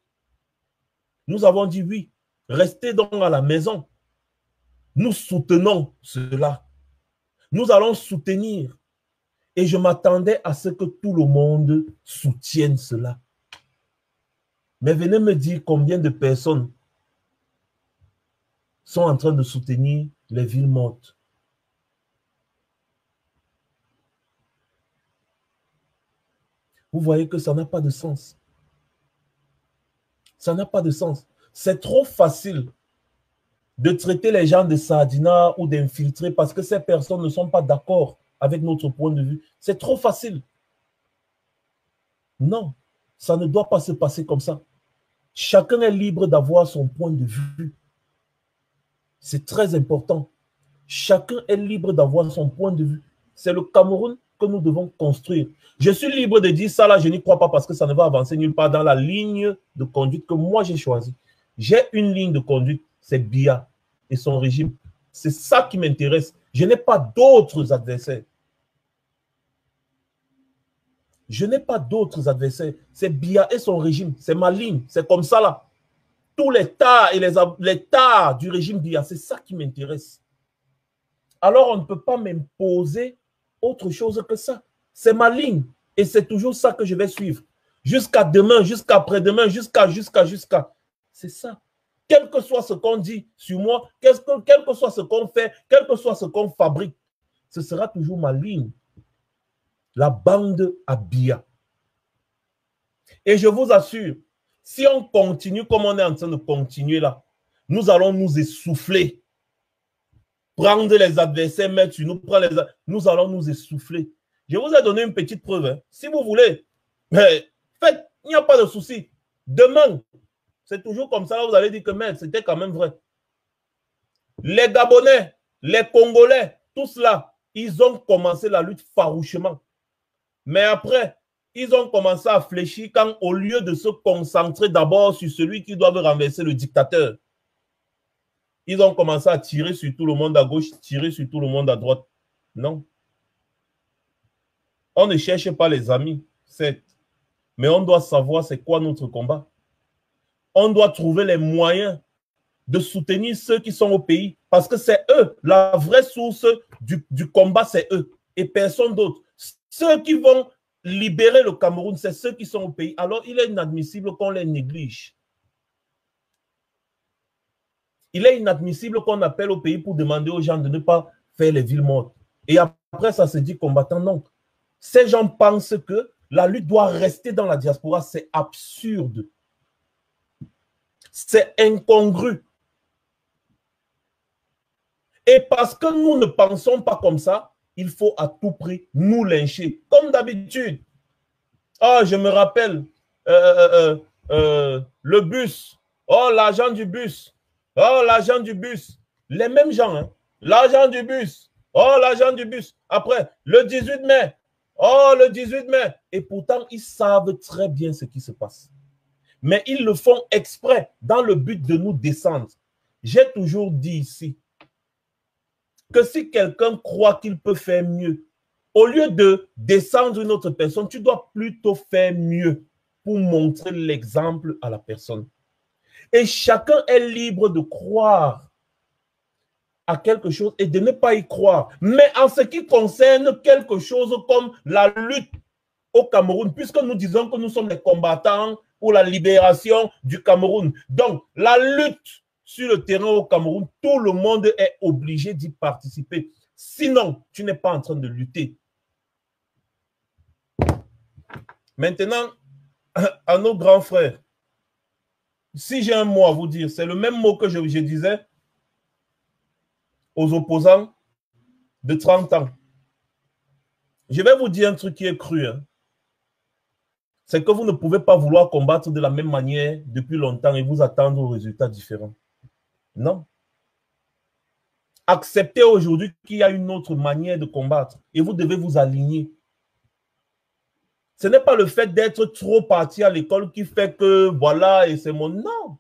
Nous avons dit oui, restez donc à la maison. Nous soutenons cela. Nous allons soutenir. Et je m'attendais à ce que tout le monde soutienne cela. Mais venez me dire combien de personnes sont en train de soutenir les villes mortes. Vous voyez que ça n'a pas de sens. Ça n'a pas de sens. C'est trop facile de traiter les gens de sardinats ou d'infiltrés parce que ces personnes ne sont pas d'accord avec notre point de vue. C'est trop facile. Non, ça ne doit pas se passer comme ça. Chacun est libre d'avoir son point de vue. C'est très important. Chacun est libre d'avoir son point de vue. C'est le Cameroun que nous devons construire. Je suis libre de dire ça là, je n'y crois pas parce que ça ne va avancer nulle part dans la ligne de conduite que moi j'ai choisie. J'ai une ligne de conduite, c'est Biya et son régime. C'est ça qui m'intéresse. Je n'ai pas d'autres adversaires. Je n'ai pas d'autres adversaires. C'est Biya et son régime. C'est ma ligne. C'est comme ça là. Tous les tas et les tas du régime Biya, c'est ça qui m'intéresse. Alors on ne peut pas m'imposer autre chose que ça. C'est ma ligne. Et c'est toujours ça que je vais suivre. Jusqu'à demain, jusqu'à après-demain, jusqu'à. C'est ça. Quel que soit ce qu'on dit sur moi, quel que soit ce qu'on fait, quel que soit ce qu'on fabrique, ce sera toujours ma ligne. La bande à Biya. Et je vous assure, si on continue comme on est en train de continuer là, nous allons nous essouffler. Prendre les adversaires, mettre sur nous, nous allons nous essouffler. Je vous ai donné une petite preuve. Hein. Si vous voulez, mais faites, il n'y a pas de souci. Demain, c'est toujours comme ça, là, vous allez dire que c'était quand même vrai. Les Gabonais, les Congolais, tous là, ils ont commencé la lutte farouchement. Mais après, ils ont commencé à fléchir quand, au lieu de se concentrer d'abord sur celui qui doit renverser le dictateur, ils ont commencé à tirer sur tout le monde à gauche, tirer sur tout le monde à droite. Non. On ne cherche pas les amis, certes. Mais on doit savoir c'est quoi notre combat. On doit trouver les moyens de soutenir ceux qui sont au pays. Parce que c'est eux. La vraie source du combat, c'est eux. Et personne d'autre. Ceux qui vont libérer le Cameroun, c'est ceux qui sont au pays. Alors, il est inadmissible qu'on les néglige. Il est inadmissible qu'on appelle au pays pour demander aux gens de ne pas faire les villes mortes. Et après, ça se dit combattant. Non. Ces gens pensent que la lutte doit rester dans la diaspora. C'est absurde. C'est incongru. Et parce que nous ne pensons pas comme ça, il faut à tout prix nous lyncher. Comme d'habitude. Oh, je me rappelle, le bus. Oh, l'agent du bus. Oh, l'agent du bus. Les mêmes gens. Hein? L'agent du bus. Oh, l'agent du bus. Après, le 18 mai. Oh, le 18 mai. Et pourtant, ils savent très bien ce qui se passe. Mais ils le font exprès dans le but de nous descendre. J'ai toujours dit ici que si quelqu'un croit qu'il peut faire mieux, au lieu de descendre une autre personne, tu dois plutôt faire mieux pour montrer l'exemple à la personne. Et chacun est libre de croire à quelque chose et de ne pas y croire. Mais en ce qui concerne quelque chose comme la lutte au Cameroun, puisque nous disons que nous sommes les combattants pour la libération du Cameroun. Donc, la lutte sur le terrain au Cameroun, tout le monde est obligé d'y participer. Sinon, tu n'es pas en train de lutter. Maintenant, à nos grands frères, si j'ai un mot à vous dire, c'est le même mot que je disais aux opposants de 30 ans. Je vais vous dire un truc qui est cru. Hein. C'est que vous ne pouvez pas vouloir combattre de la même manière depuis longtemps et vous attendre aux résultats différents. Non. Acceptez aujourd'hui qu'il y a une autre manière de combattre et vous devez vous aligner. Ce n'est pas le fait d'être trop parti à l'école qui fait que voilà et c'est mon... Non.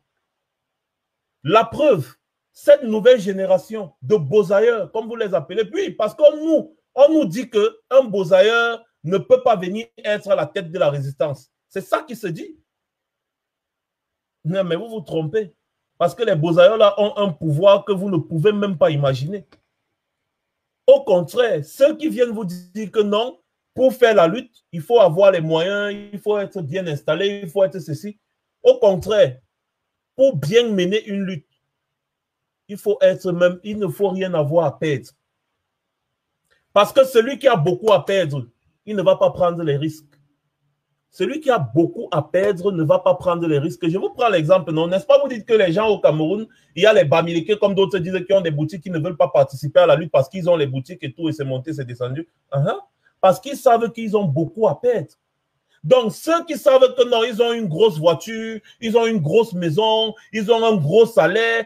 La preuve, cette nouvelle génération de bosailleurs, comme vous les appelez, puis parce qu'on nous dit qu'un bosailleur ne peut pas venir être à la tête de la résistance. C'est ça qui se dit. Non, mais vous vous trompez. Parce que les bosailleurs là ont un pouvoir que vous ne pouvez même pas imaginer. Au contraire, ceux qui viennent vous dire que non, pour faire la lutte, il faut avoir les moyens, il faut être bien installé, il faut être ceci. Au contraire, pour bien mener une lutte, il faut être même, il ne faut rien avoir à perdre. Parce que celui qui a beaucoup à perdre, il ne va pas prendre les risques. Celui qui a beaucoup à perdre ne va pas prendre les risques. Je vous prends l'exemple, non? N'est-ce pas? Vous dites que les gens au Cameroun, il y a les Bamileke, comme d'autres disent, qui ont des boutiques qui ne veulent pas participer à la lutte parce qu'ils ont les boutiques et tout, et c'est monté, c'est descendu. Parce qu'ils savent qu'ils ont beaucoup à perdre. Donc, ceux qui savent que non, ils ont une grosse voiture, ils ont une grosse maison, ils ont un gros salaire,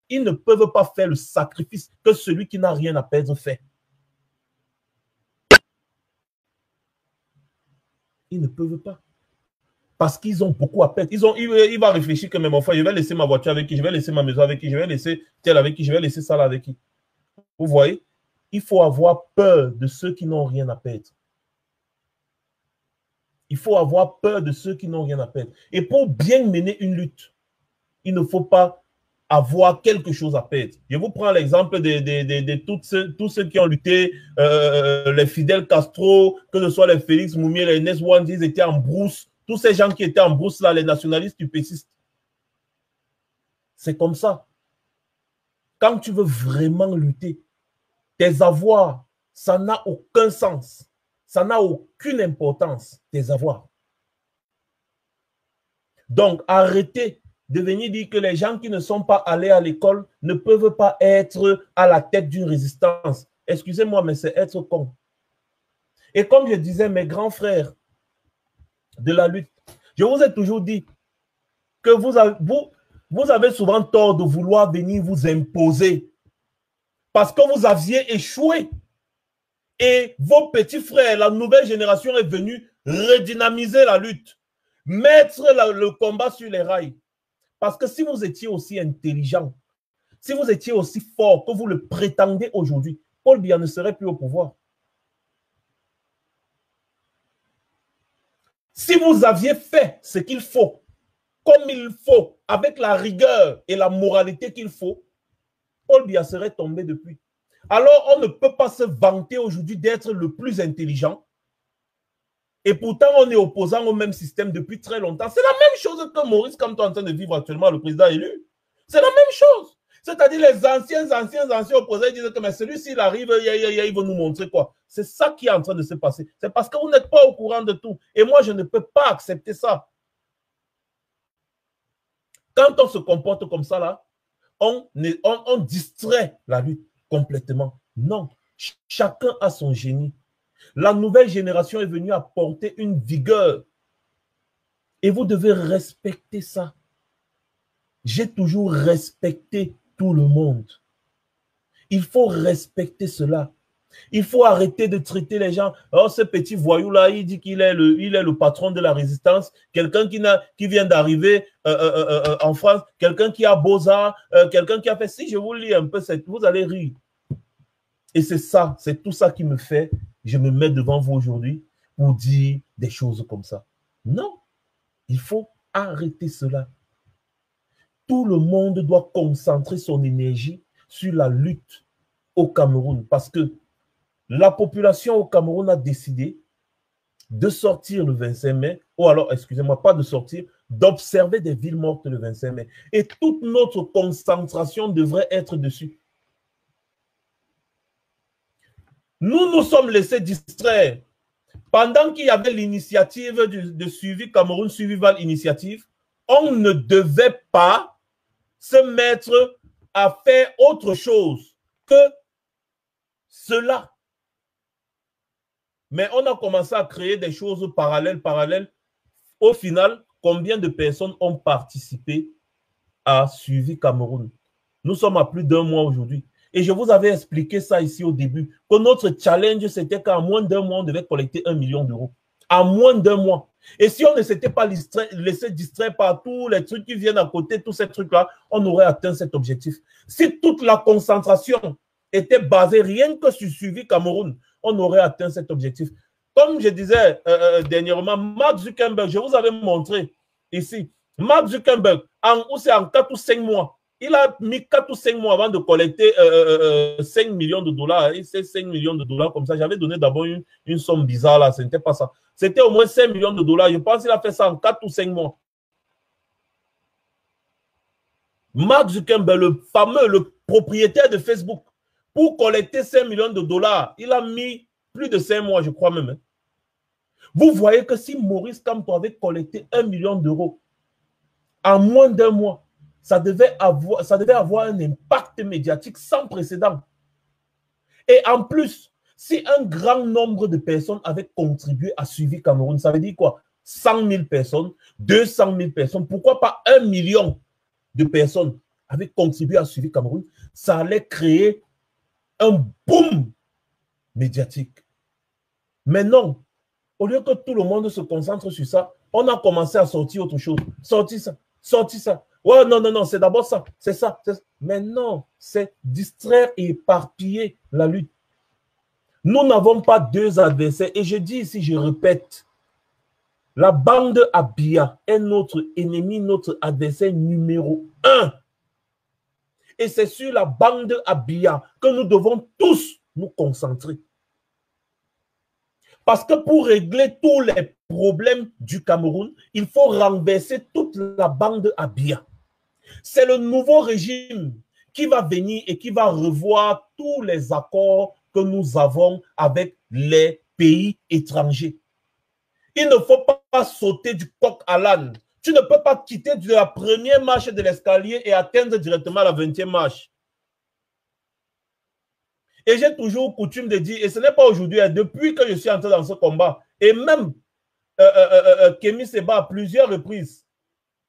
ils ne peuvent pas faire le sacrifice que celui qui n'a rien à perdre fait. Ils ne peuvent pas. Parce qu'ils ont beaucoup à perdre. Il va réfléchir que même enfant, je vais laisser ma voiture avec qui, je vais laisser ma maison avec qui, je vais laisser tel avec qui, je vais laisser ça là avec qui. Vous voyez? Il faut avoir peur de ceux qui n'ont rien à perdre. Il faut avoir peur de ceux qui n'ont rien à perdre. Et pour bien mener une lutte, il ne faut pas avoir quelque chose à perdre. Je vous prends l'exemple de tous ceux qui ont lutté, les Fidel Castro, que ce soit les Félix Moumier, les Nes Wandi, ils étaient en brousse. Tous ces gens qui étaient en brousse là, les nationalistes stupécistes. C'est comme ça. Quand tu veux vraiment lutter, tes avoirs, ça n'a aucun sens. Ça n'a aucune importance, tes avoirs. Donc, arrêtez de venir dire que les gens qui ne sont pas allés à l'école ne peuvent pas être à la tête d'une résistance. Excusez-moi, mais c'est être con. Et comme je disais, mes grands frères de la lutte, je vous ai toujours dit que vous avez souvent tort de vouloir venir vous imposer parce que vous aviez échoué. Et vos petits frères, la nouvelle génération est venue redynamiser la lutte, mettre le combat sur les rails. Parce que si vous étiez aussi intelligent, si vous étiez aussi fort que vous le prétendez aujourd'hui, Paul Biya ne serait plus au pouvoir. Si vous aviez fait ce qu'il faut, comme il faut, avec la rigueur et la moralité qu'il faut, Paul Biya serait tombé depuis. Alors, on ne peut pas se vanter aujourd'hui d'être le plus intelligent. Et pourtant, on est opposant au même système depuis très longtemps. C'est la même chose que Maurice Kamto est en train de vivre actuellement, le président élu. C'est la même chose. C'est-à-dire les anciens opposants disent que celui-ci, il arrive, il va nous montrer quoi. C'est ça qui est en train de se passer. C'est parce que vous n'êtes pas au courant de tout. Et moi, je ne peux pas accepter ça. Quand on se comporte comme ça, là, on distrait la lutte complètement. Non. Chacun a son génie. La nouvelle génération est venue apporter une vigueur. Et vous devez respecter ça. J'ai toujours respecté tout le monde. Il faut respecter cela. Il faut arrêter de traiter les gens. Oh, ce petit voyou-là, il dit qu'il est le patron de la résistance. Quelqu'un qui vient d'arriver en France. Quelqu'un qui a Beaux-Arts. Quelqu'un qui a fait... Si je vous lis un peu, vous allez rire. Et c'est ça, c'est tout ça qui me fait... Je me mets devant vous aujourd'hui pour dire des choses comme ça. Non, il faut arrêter cela. Tout le monde doit concentrer son énergie sur la lutte au Cameroun parce que la population au Cameroun a décidé de sortir le 25 mai, ou alors, excusez-moi, pas de sortir, d'observer des villes mortes le 25 mai. Et toute notre concentration devrait être dessus. Nous nous sommes laissés distraire. Pendant qu'il y avait l'initiative de suivi Cameroun Suivival Initiative, on ne devait pas se mettre à faire autre chose que cela. Mais on a commencé à créer des choses parallèles. Au final, combien de personnes ont participé à Suivi Cameroun? Nous sommes à plus d'un mois aujourd'hui. Et je vous avais expliqué ça ici au début, que notre challenge, c'était qu'en moins d'un mois, on devait collecter 1 million d'euros. En moins d'un mois. Et si on ne s'était pas laissé distraire par tous les trucs qui viennent à côté, tous ces trucs-là, on aurait atteint cet objectif. Si toute la concentration était basée rien que sur Suivi Cameroun, on aurait atteint cet objectif. Comme je disais dernièrement, Mark Zuckerberg, je vous avais montré ici, Mark Zuckerberg, c'est en 4 ou 5 mois, Il a mis 4 ou 5 mois avant de collecter 5 millions de dollars. Et c'est 5 millions de dollars comme ça. J'avais donné d'abord une somme bizarre là. Ce n'était pas ça. C'était au moins 5 millions de dollars. Je pense qu'il a fait ça en 4 ou 5 mois. Mark Zuckerberg, le fameux, le propriétaire de Facebook, pour collecter 5 millions de dollars, il a mis plus de 5 mois, je crois même. Hein. Vous voyez que si Maurice Kamto avait collecté 1 million d'euros en moins d'un mois, ça devait avoir un impact médiatique sans précédent. Et en plus, si un grand nombre de personnes avaient contribué à suivre Cameroun, ça veut dire quoi? 100 000 personnes, 200 000 personnes, pourquoi pas 1 million de personnes avaient contribué à suivre Cameroun, ça allait créer un boom médiatique. Mais non, au lieu que tout le monde se concentre sur ça, on a commencé à sortir autre chose. Sortir ça, sortir ça. Ouais, non, non, non, c'est d'abord ça, c'est ça, ça. Mais non, c'est distraire et éparpiller la lutte. Nous n'avons pas deux adversaires. Et je dis ici, je répète, la bande Abia est notre ennemi, notre adversaire numéro 1. Et c'est sur la bande Abia que nous devons tous nous concentrer. Parce que pour régler tous les problèmes du Cameroun, il faut renverser toute la bande Abia. C'est le nouveau régime qui va venir et qui va revoir tous les accords que nous avons avec les pays étrangers. Il ne faut pas sauter du coq à l'âne. Tu ne peux pas quitter de la première marche de l'escalier et atteindre directement la 20e marche. Et j'ai toujours coutume de dire, et ce n'est pas aujourd'hui, depuis que je suis entré dans ce combat, et même Kémy Séba à plusieurs reprises,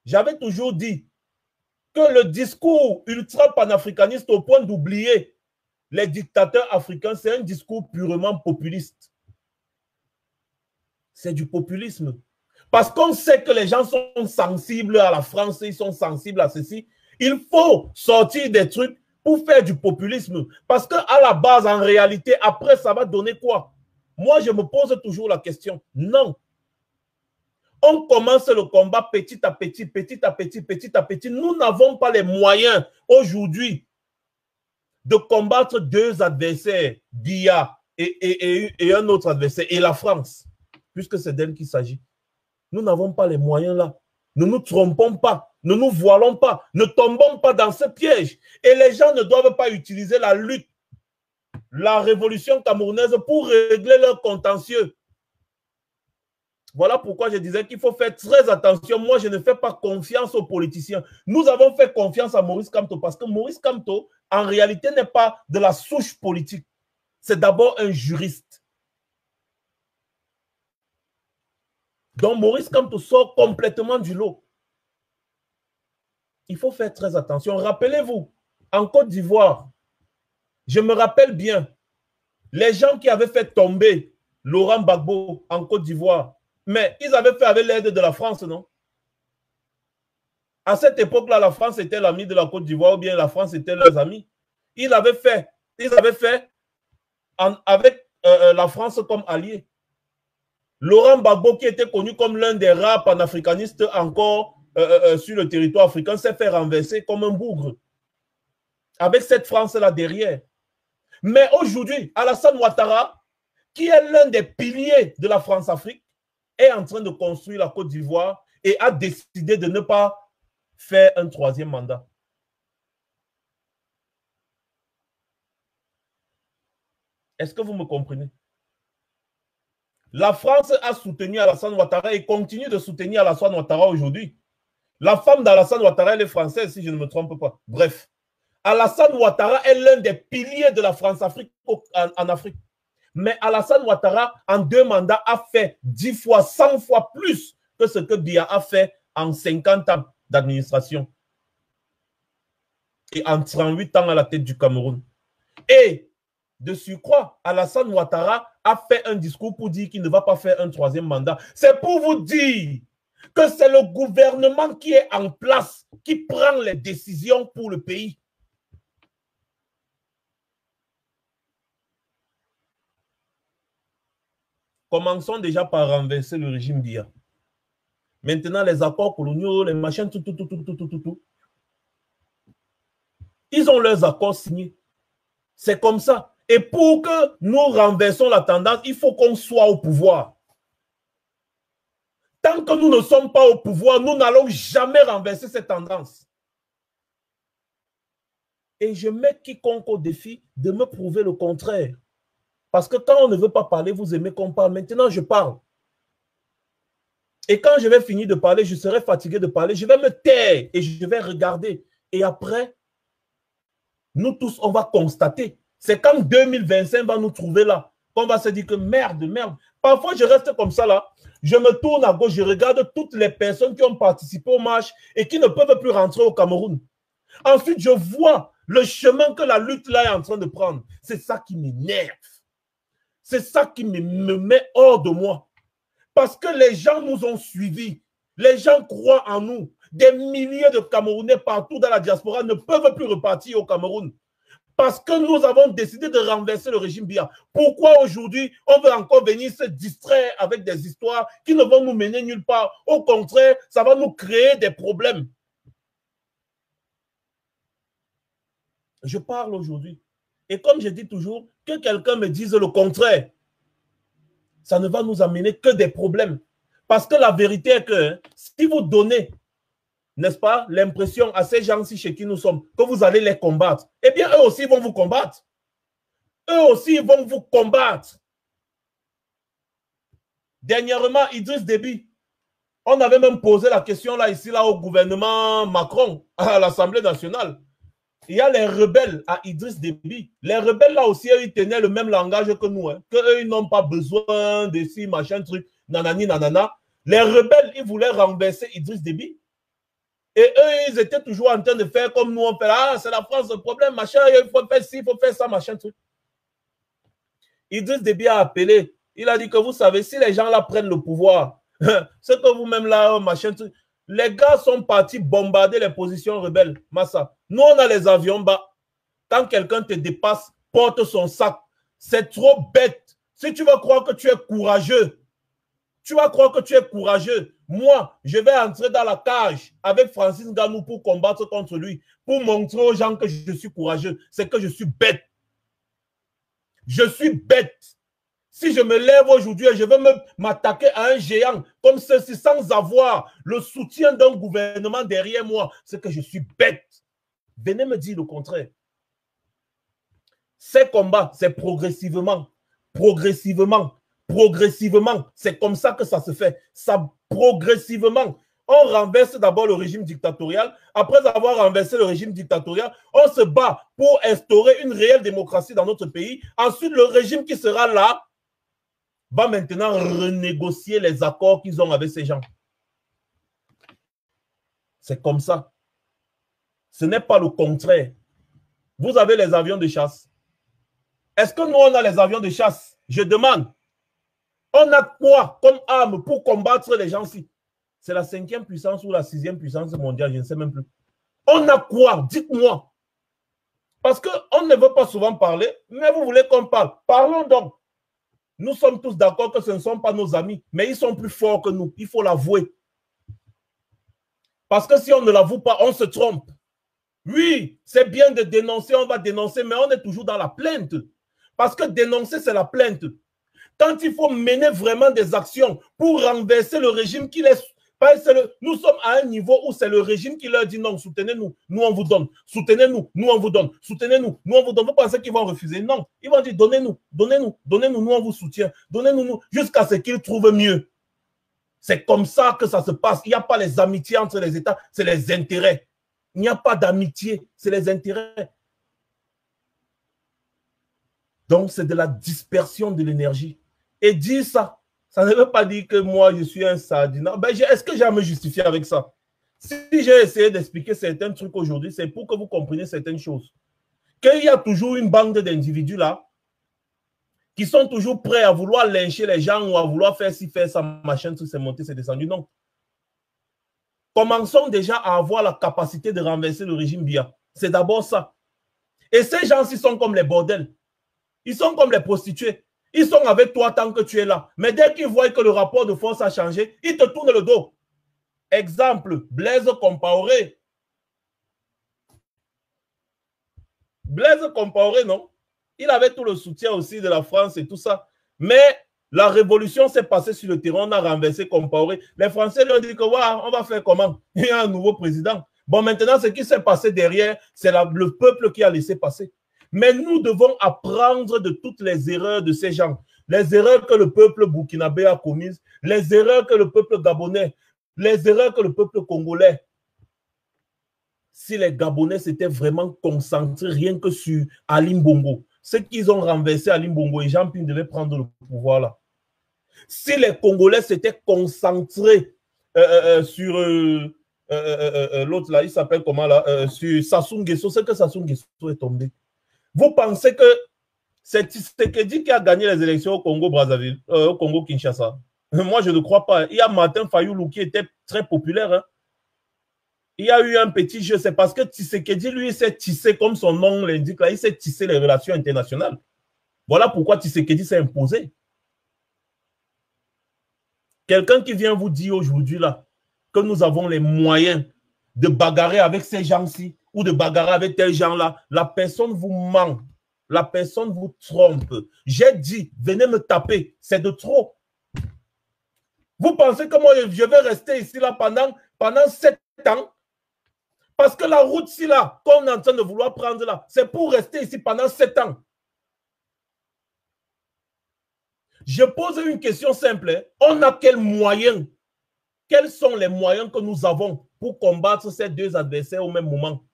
j'avais toujours dit que le discours ultra-panafricaniste au point d'oublier les dictateurs africains, c'est un discours purement populiste. C'est du populisme. Parce qu'on sait que les gens sont sensibles à la France, ils sont sensibles à ceci. Il faut sortir des trucs pour faire du populisme. Parce qu'à la base, en réalité, après, ça va donner quoi? Moi, je me pose toujours la question. Non. On commence le combat petit à petit, petit à petit, petit à petit. Nous n'avons pas les moyens aujourd'hui de combattre deux adversaires, Biya et un autre adversaire, et la France, puisque c'est d'elle qu'il s'agit. Nous n'avons pas les moyens là. Ne nous trompons pas, ne nous voilons pas, ne tombons pas dans ce piège. Et les gens ne doivent pas utiliser la lutte, la révolution camerounaise pour régler leur contentieux. Voilà pourquoi je disais qu'il faut faire très attention. Moi, je ne fais pas confiance aux politiciens. Nous avons fait confiance à Maurice Kamto parce que Maurice Kamto, en réalité, n'est pas de la souche politique. C'est d'abord un juriste. Donc, Maurice Kamto sort complètement du lot. Il faut faire très attention. Rappelez-vous, en Côte d'Ivoire, je me rappelle bien, les gens qui avaient fait tomber Laurent Gbagbo en Côte d'Ivoire, mais ils avaient fait avec l'aide de la France, non? À cette époque-là, la France était l'ami de la Côte d'Ivoire ou bien la France était leurs amis. Ils avaient fait avec la France comme allié. Laurent Gbagbo, qui était connu comme l'un des rares panafricanistes encore sur le territoire africain, s'est fait renverser comme un bougre. Avec cette France-là derrière. Mais aujourd'hui, Alassane Ouattara, qui est l'un des piliers de la France-Afrique, est en train de construire la Côte d'Ivoire et a décidé de ne pas faire un troisième mandat. Est-ce que vous me comprenez? La France a soutenu Alassane Ouattara et continue de soutenir Alassane Ouattara aujourd'hui. La femme d'Alassane Ouattara, elle est française, si je ne me trompe pas. Bref, Alassane Ouattara est l'un des piliers de la France-Afrique en Afrique. Mais Alassane Ouattara, en 2 mandats, a fait 10 fois, 100 fois plus que ce que Biya a fait en 50 ans d'administration. Et en 38 ans à la tête du Cameroun. Et de surcroît, Alassane Ouattara a fait un discours pour dire qu'il ne va pas faire un 3e mandat. C'est pour vous dire que c'est le gouvernement qui est en place, qui prend les décisions pour le pays. Commençons déjà par renverser le régime Biya. Maintenant, les accords coloniaux, les machins, tout. Ils ont leurs accords signés. C'est comme ça. Et pour que nous renversons la tendance, il faut qu'on soit au pouvoir. Tant que nous ne sommes pas au pouvoir, nous n'allons jamais renverser cette tendance. Et je mets quiconque au défi de me prouver le contraire. Parce que quand on ne veut pas parler, vous aimez qu'on parle. Maintenant, je parle. Et quand je vais finir de parler, je serai fatigué de parler. Je vais me taire et je vais regarder. Et après, nous tous, on va constater. C'est quand 2025 va nous trouver là, qu'on va se dire que merde, merde. Parfois, je reste comme ça là. Je me tourne à gauche, je regarde toutes les personnes qui ont participé au marche et qui ne peuvent plus rentrer au Cameroun. Ensuite, je vois le chemin que la lutte là est en train de prendre. C'est ça qui m'énerve. C'est ça qui me met hors de moi. Parce que les gens nous ont suivis. Les gens croient en nous. Des milliers de Camerounais partout dans la diaspora ne peuvent plus repartir au Cameroun. Parce que nous avons décidé de renverser le régime Biya. Pourquoi aujourd'hui, on veut encore venir se distraire avec des histoires qui ne vont nous mener nulle part? Au contraire, ça va nous créer des problèmes. Je parle aujourd'hui. Et comme je dis toujours, que quelqu'un me dise le contraire, ça ne va nous amener que des problèmes. Parce que la vérité est que si vous donnez, n'est-ce pas, l'impression à ces gens-ci chez qui nous sommes que vous allez les combattre, eh bien, eux aussi vont vous combattre. Eux aussi vont vous combattre. Dernièrement, Idriss Déby, on avait même posé la question là, ici, là, au gouvernement Macron, à l'Assemblée nationale. Il y a les rebelles à Idriss Déby. Les rebelles là aussi, eux, ils tenaient le même langage que nous. Hein, qu'eux, ils n'ont pas besoin de ci, machin, truc, nanani, nanana. Les rebelles, ils voulaient renverser Idriss Déby. Et eux, ils étaient toujours en train de faire comme nous, on fait. Ah, c'est la France, le problème, machin, il faut faire ci, il faut faire ça, machin, truc. Idriss Déby a appelé. Il a dit que vous savez, si les gens là prennent le pouvoir, ce que vous-même là, machin, truc, les gars sont partis bombarder les positions rebelles. Massa. Nous, on a les avions bas. Quand quelqu'un te dépasse, porte son sac. C'est trop bête. Si tu veux croire que tu es courageux, tu vas croire que tu es courageux. Moi, je vais entrer dans la cage avec Francis Ngannou pour combattre contre lui, pour montrer aux gens que je suis courageux. C'est que je suis bête. Je suis bête. Si je me lève aujourd'hui et je veux m'attaquer à un géant comme ceci sans avoir le soutien d'un gouvernement derrière moi, c'est que je suis bête. Venez me dire le contraire. Ces combats, c'est progressivement, progressivement, progressivement. C'est comme ça que ça se fait. Ça, progressivement. On renverse d'abord le régime dictatorial. Après avoir renversé le régime dictatorial, on se bat pour instaurer une réelle démocratie dans notre pays. Ensuite, le régime qui sera là va maintenant renégocier les accords qu'ils ont avec ces gens. C'est comme ça. Ce n'est pas le contraire. Vous avez les avions de chasse. Est-ce que nous, on a les avions de chasse? Je demande. On a quoi comme arme pour combattre les gens-ci? C'est la 5e puissance ou la 6e puissance mondiale, je ne sais même plus. On a quoi? Dites-moi. Parce qu'on ne veut pas souvent parler, mais vous voulez qu'on parle. Parlons donc. Nous sommes tous d'accord que ce ne sont pas nos amis, mais ils sont plus forts que nous. Il faut l'avouer. Parce que si on ne l'avoue pas, on se trompe. Oui, c'est bien de dénoncer, on va dénoncer, mais on est toujours dans la plainte. Parce que dénoncer, c'est la plainte. Quand il faut mener vraiment des actions pour renverser le régime qui les... Nous sommes à un niveau où c'est le régime qui leur dit non, soutenez-nous, nous on vous donne. Soutenez-nous, nous on vous donne. Soutenez-nous, nous on vous donne. Vous pensez qu'ils vont refuser? Non, ils vont dire donnez-nous, donnez-nous, donnez-nous, nous on vous soutient. Donnez-nous, jusqu'à ce qu'ils trouvent mieux. C'est comme ça que ça se passe. Il n'y a pas les amitiés entre les États, c'est les intérêts. Il n'y a pas d'amitié, c'est les intérêts. Donc, c'est de la dispersion de l'énergie. Et dire ça, ça ne veut pas dire que moi, je suis un sardinat. Ben, est-ce que j'ai à me justifier avec ça? Si j'ai essayé d'expliquer certains trucs aujourd'hui, c'est pour que vous compreniez certaines choses. Qu'il y a toujours une bande d'individus là qui sont toujours prêts à vouloir lyncher les gens ou à vouloir faire ci, faire ça, machin, tout c'est monté, c'est descendu. Non. Commençons déjà à avoir la capacité de renverser le régime Biya. C'est d'abord ça. Et ces gens-ci sont comme les bordels. Ils sont comme les prostituées. Ils sont avec toi tant que tu es là. Mais dès qu'ils voient que le rapport de force a changé, ils te tournent le dos. Exemple, Blaise Compaoré. Blaise Compaoré, non? Il avait tout le soutien aussi de la France et tout ça. Mais la révolution s'est passée sur le terrain, on a renversé Compaoré. Les Français lui ont dit que, ouais, on va faire comment? Il y a un nouveau président. Bon, maintenant, ce qui s'est passé derrière, c'est le peuple qui a laissé passer. Mais nous devons apprendre de toutes les erreurs de ces gens. Les erreurs que le peuple burkinabé a commises, les erreurs que le peuple gabonais, les erreurs que le peuple congolais. Si les Gabonais s'étaient vraiment concentrés rien que sur Ali Bongo, ceux qu'ils ont renversé Ali Bongo et Jean Ping devaient prendre le pouvoir là. Si les Congolais s'étaient concentrés sur l'autre là, il s'appelle comment là, sur Sassou Nguesso, c'est que Sassou Nguesso est tombé. Vous pensez que c'est Tshisekedi qui a gagné les élections au Congo-Brazzaville, au Congo-Kinshasa? Moi, je ne crois pas. Il y a Martin Fayoulou qui était très populaire. Hein. Il y a eu un petit jeu. C'est parce que Tshisekedi, lui, il s'est tissé, comme son nom l'indique, là, il s'est tissé les relations internationales. Voilà pourquoi Tshisekedi s'est imposé. Quelqu'un qui vient vous dire aujourd'hui là que nous avons les moyens de bagarrer avec ces gens-ci ou de bagarrer avec tel gens-là, la personne vous ment. La personne vous trompe. J'ai dit, venez me taper. C'est de trop. Vous pensez que moi, je vais rester ici là pendant 7 ans? Parce que la route ici là, qu'on est en train de vouloir prendre là, c'est pour rester ici pendant 7 ans. Je pose une question simple. On a quels moyens? Quels sont les moyens que nous avons pour combattre ces deux adversaires au même moment?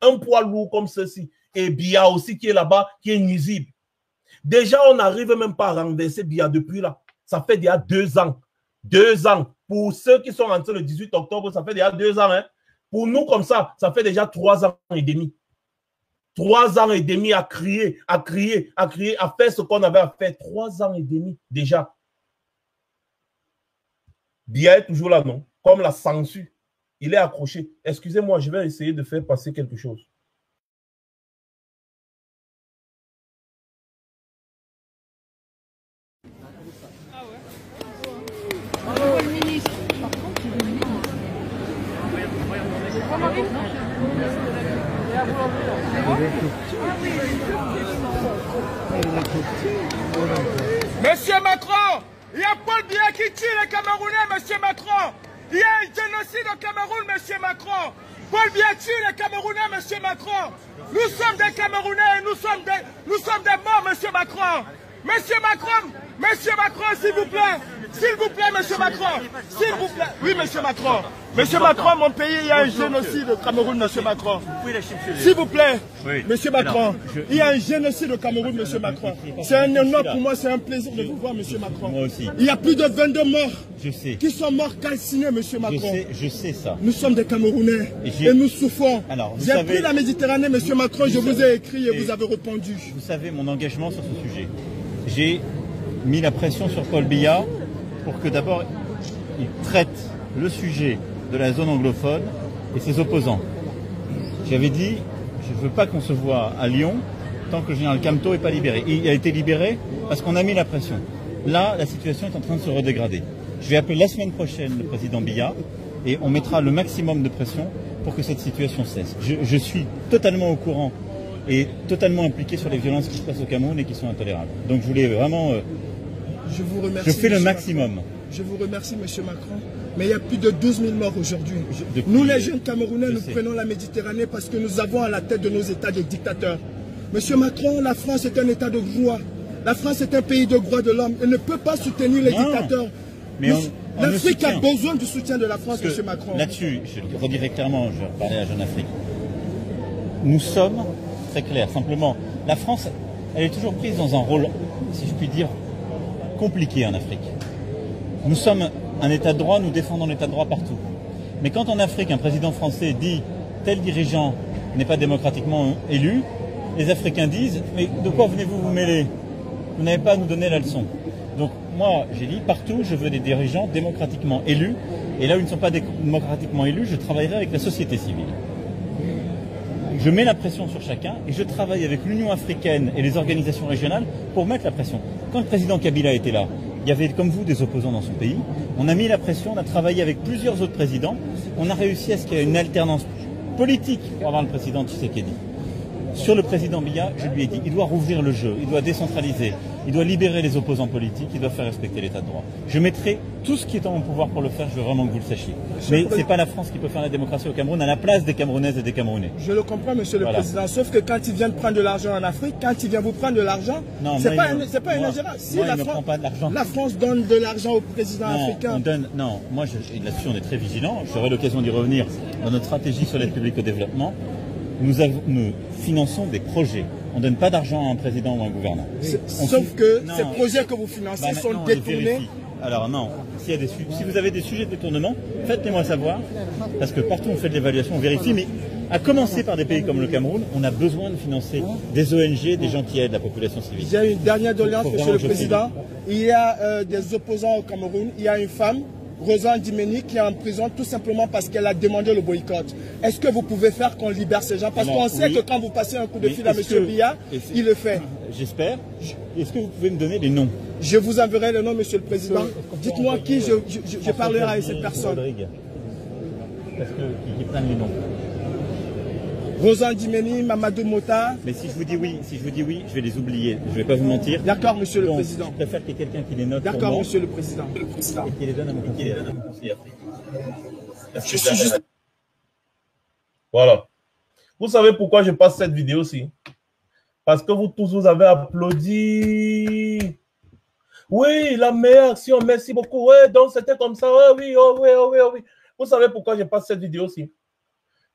Un poids lourd comme ceci. Et Biya aussi qui est là-bas, qui est nuisible. Déjà, on n'arrive même pas à renverser Biya depuis là. Ça fait déjà 2 ans. 2 ans. Pour ceux qui sont rentrés le 18 octobre, ça fait déjà 2 ans. Hein. Pour nous, comme ça fait déjà 3 ans et demi. 3 ans et demi à crier, à faire ce qu'on avait à faire. 3 ans et demi déjà. Biya est toujours là, non? Comme la censure. Il est accroché. Excusez-moi, je vais essayer de faire passer quelque chose. Monsieur Macron, il y a Paul Biya qui tue les Camerounais, monsieur Macron. Il y a un génocide au Cameroun, monsieur Macron. Paul Biya tue les Camerounais, monsieur Macron. Nous sommes des Camerounais et nous sommes des morts, monsieur Macron. Monsieur Macron, s'il vous plaît, monsieur Macron, s'il vous plaît. Oui, monsieur Macron. Monsieur Macron, mon pays, il y a un génocide au Cameroun, monsieur Macron. S'il vous plaît, monsieur Macron, il y a un génocide au Cameroun, monsieur Macron. C'est un honneur pour moi, c'est un plaisir de vous voir, monsieur Macron. Moi aussi. Il y a plus de 22 morts. Je sais. Qui sont morts calcinés, monsieur Macron. Je sais ça. Nous sommes des Camerounais et nous souffrons. J'ai pris la Méditerranée, monsieur Macron, je vous ai écrit et vous avez répondu. Vous savez mon engagement sur ce sujet. J'ai mis la pression sur Paul Biya pour que d'abord il traite le sujet de la zone anglophone et ses opposants. J'avais dit, je ne veux pas qu'on se voit à Lyon tant que le général Camteau n'est pas libéré. Il a été libéré parce qu'on a mis la pression. Là, la situation est en train de se redégrader. Je vais appeler la semaine prochaine le président Biya et on mettra le maximum de pression pour que cette situation cesse. Je suis totalement au courant et totalement impliqué sur les violences qui se passent au Cameroun et qui sont intolérables. Donc je voulais vraiment... je vous remercie. Je fais le maximum. Macron. Je vous remercie, monsieur Macron. Mais il y a plus de 12 000 morts aujourd'hui. Nous, les jeunes Camerounais, nous prenons la Méditerranée parce que nous avons à la tête de nos États des dictateurs. Monsieur Macron, la France est un État de droit. La France est un pays de droits de l'homme. Elle ne peut pas soutenir les dictateurs. L'Afrique a besoin du soutien de la France, monsieur Macron. Là-dessus, je le redirai clairement, je vais reparler à Jeune Afrique. Nous sommes très clairs. Simplement, la France, elle est toujours prise dans un rôle, si je puis dire, compliqué en Afrique. Nous sommes un État de droit, nous défendons l'État de droit partout. Mais quand en Afrique, un président français dit tel dirigeant n'est pas démocratiquement élu, les Africains disent mais de quoi venez-vous vous mêler? Vous n'avez pas à nous donner la leçon. Donc moi, j'ai dit partout, je veux des dirigeants démocratiquement élus. Et là où ils ne sont pas démocratiquement élus, je travaillerai avec la société civile. Je mets la pression sur chacun et je travaille avec l'Union africaine et les organisations régionales pour mettre la pression. Quand le président Kabila était là, il y avait comme vous des opposants dans son pays. On a mis la pression, on a travaillé avec plusieurs autres présidents. On a réussi à ce qu'il y ait une alternance politique pour avoir le président Tshisekedi. Sur le président Biya, je lui ai dit, il doit rouvrir le jeu, il doit décentraliser, il doit libérer les opposants politiques, il doit faire respecter l'état de droit. Je mettrai tout ce qui est en mon pouvoir pour le faire, je veux vraiment que vous le sachiez. Mais ce n'est pas la France qui peut faire la démocratie au Cameroun à la place des Camerounaises et des Camerounais. Je le comprends, monsieur le président, sauf que quand il vient de prendre de l'argent en Afrique, quand il vient vous prendre de l'argent, c'est pas une ingérence. Si la France donne de l'argent au président africain. Non, moi là-dessus on est très vigilant, j'aurai l'occasion d'y revenir dans notre stratégie sur l'aide publique au développement. Nous finançons des projets. On ne donne pas d'argent à un président ou à un gouvernant. Sauf que ces projets que vous financez sont détournés. Alors non, si vous avez des sujets de détournement, faites-les-moi savoir, parce que partout on fait de l'évaluation, on vérifie, mais à commencer par des pays comme le Cameroun, on a besoin de financer des ONG, des gens qui aident la population civile. J'ai une dernière doléance, monsieur le président. Il y a des opposants au Cameroun, il y a une femme, Rosa Ndimeni, qui est en prison tout simplement parce qu'elle a demandé le boycott. Est-ce que vous pouvez faire qu'on libère ces gens? Parce qu'on sait que quand vous passez un coup de fil à M. Biya, il le fait. J'espère. Est-ce que vous pouvez me donner les noms? Je vous enverrai le nom, monsieur le président. Dites-moi qui je parlerai à cette personne. Parce qu'ils prennent les noms. Rosa Ndimeni, Mamadou Mota. Mais si je vous dis oui, je vais les oublier. Je ne vais pas vous mentir. D'accord, monsieur le président. Je préfère qu'il y ait quelqu'un qui les note. D'accord, monsieur le président. Et qui les donne à mon conseiller. Je suis juste... Voilà. Vous savez pourquoi je passe cette vidéo-ci? Parce que vous tous, vous avez applaudi. Oui, la meilleure action, merci beaucoup. Ouais, donc c'était comme ça. Ouais, oui, oh, oui, oh, oui, oh, oui. Vous savez pourquoi je passe cette vidéo-ci?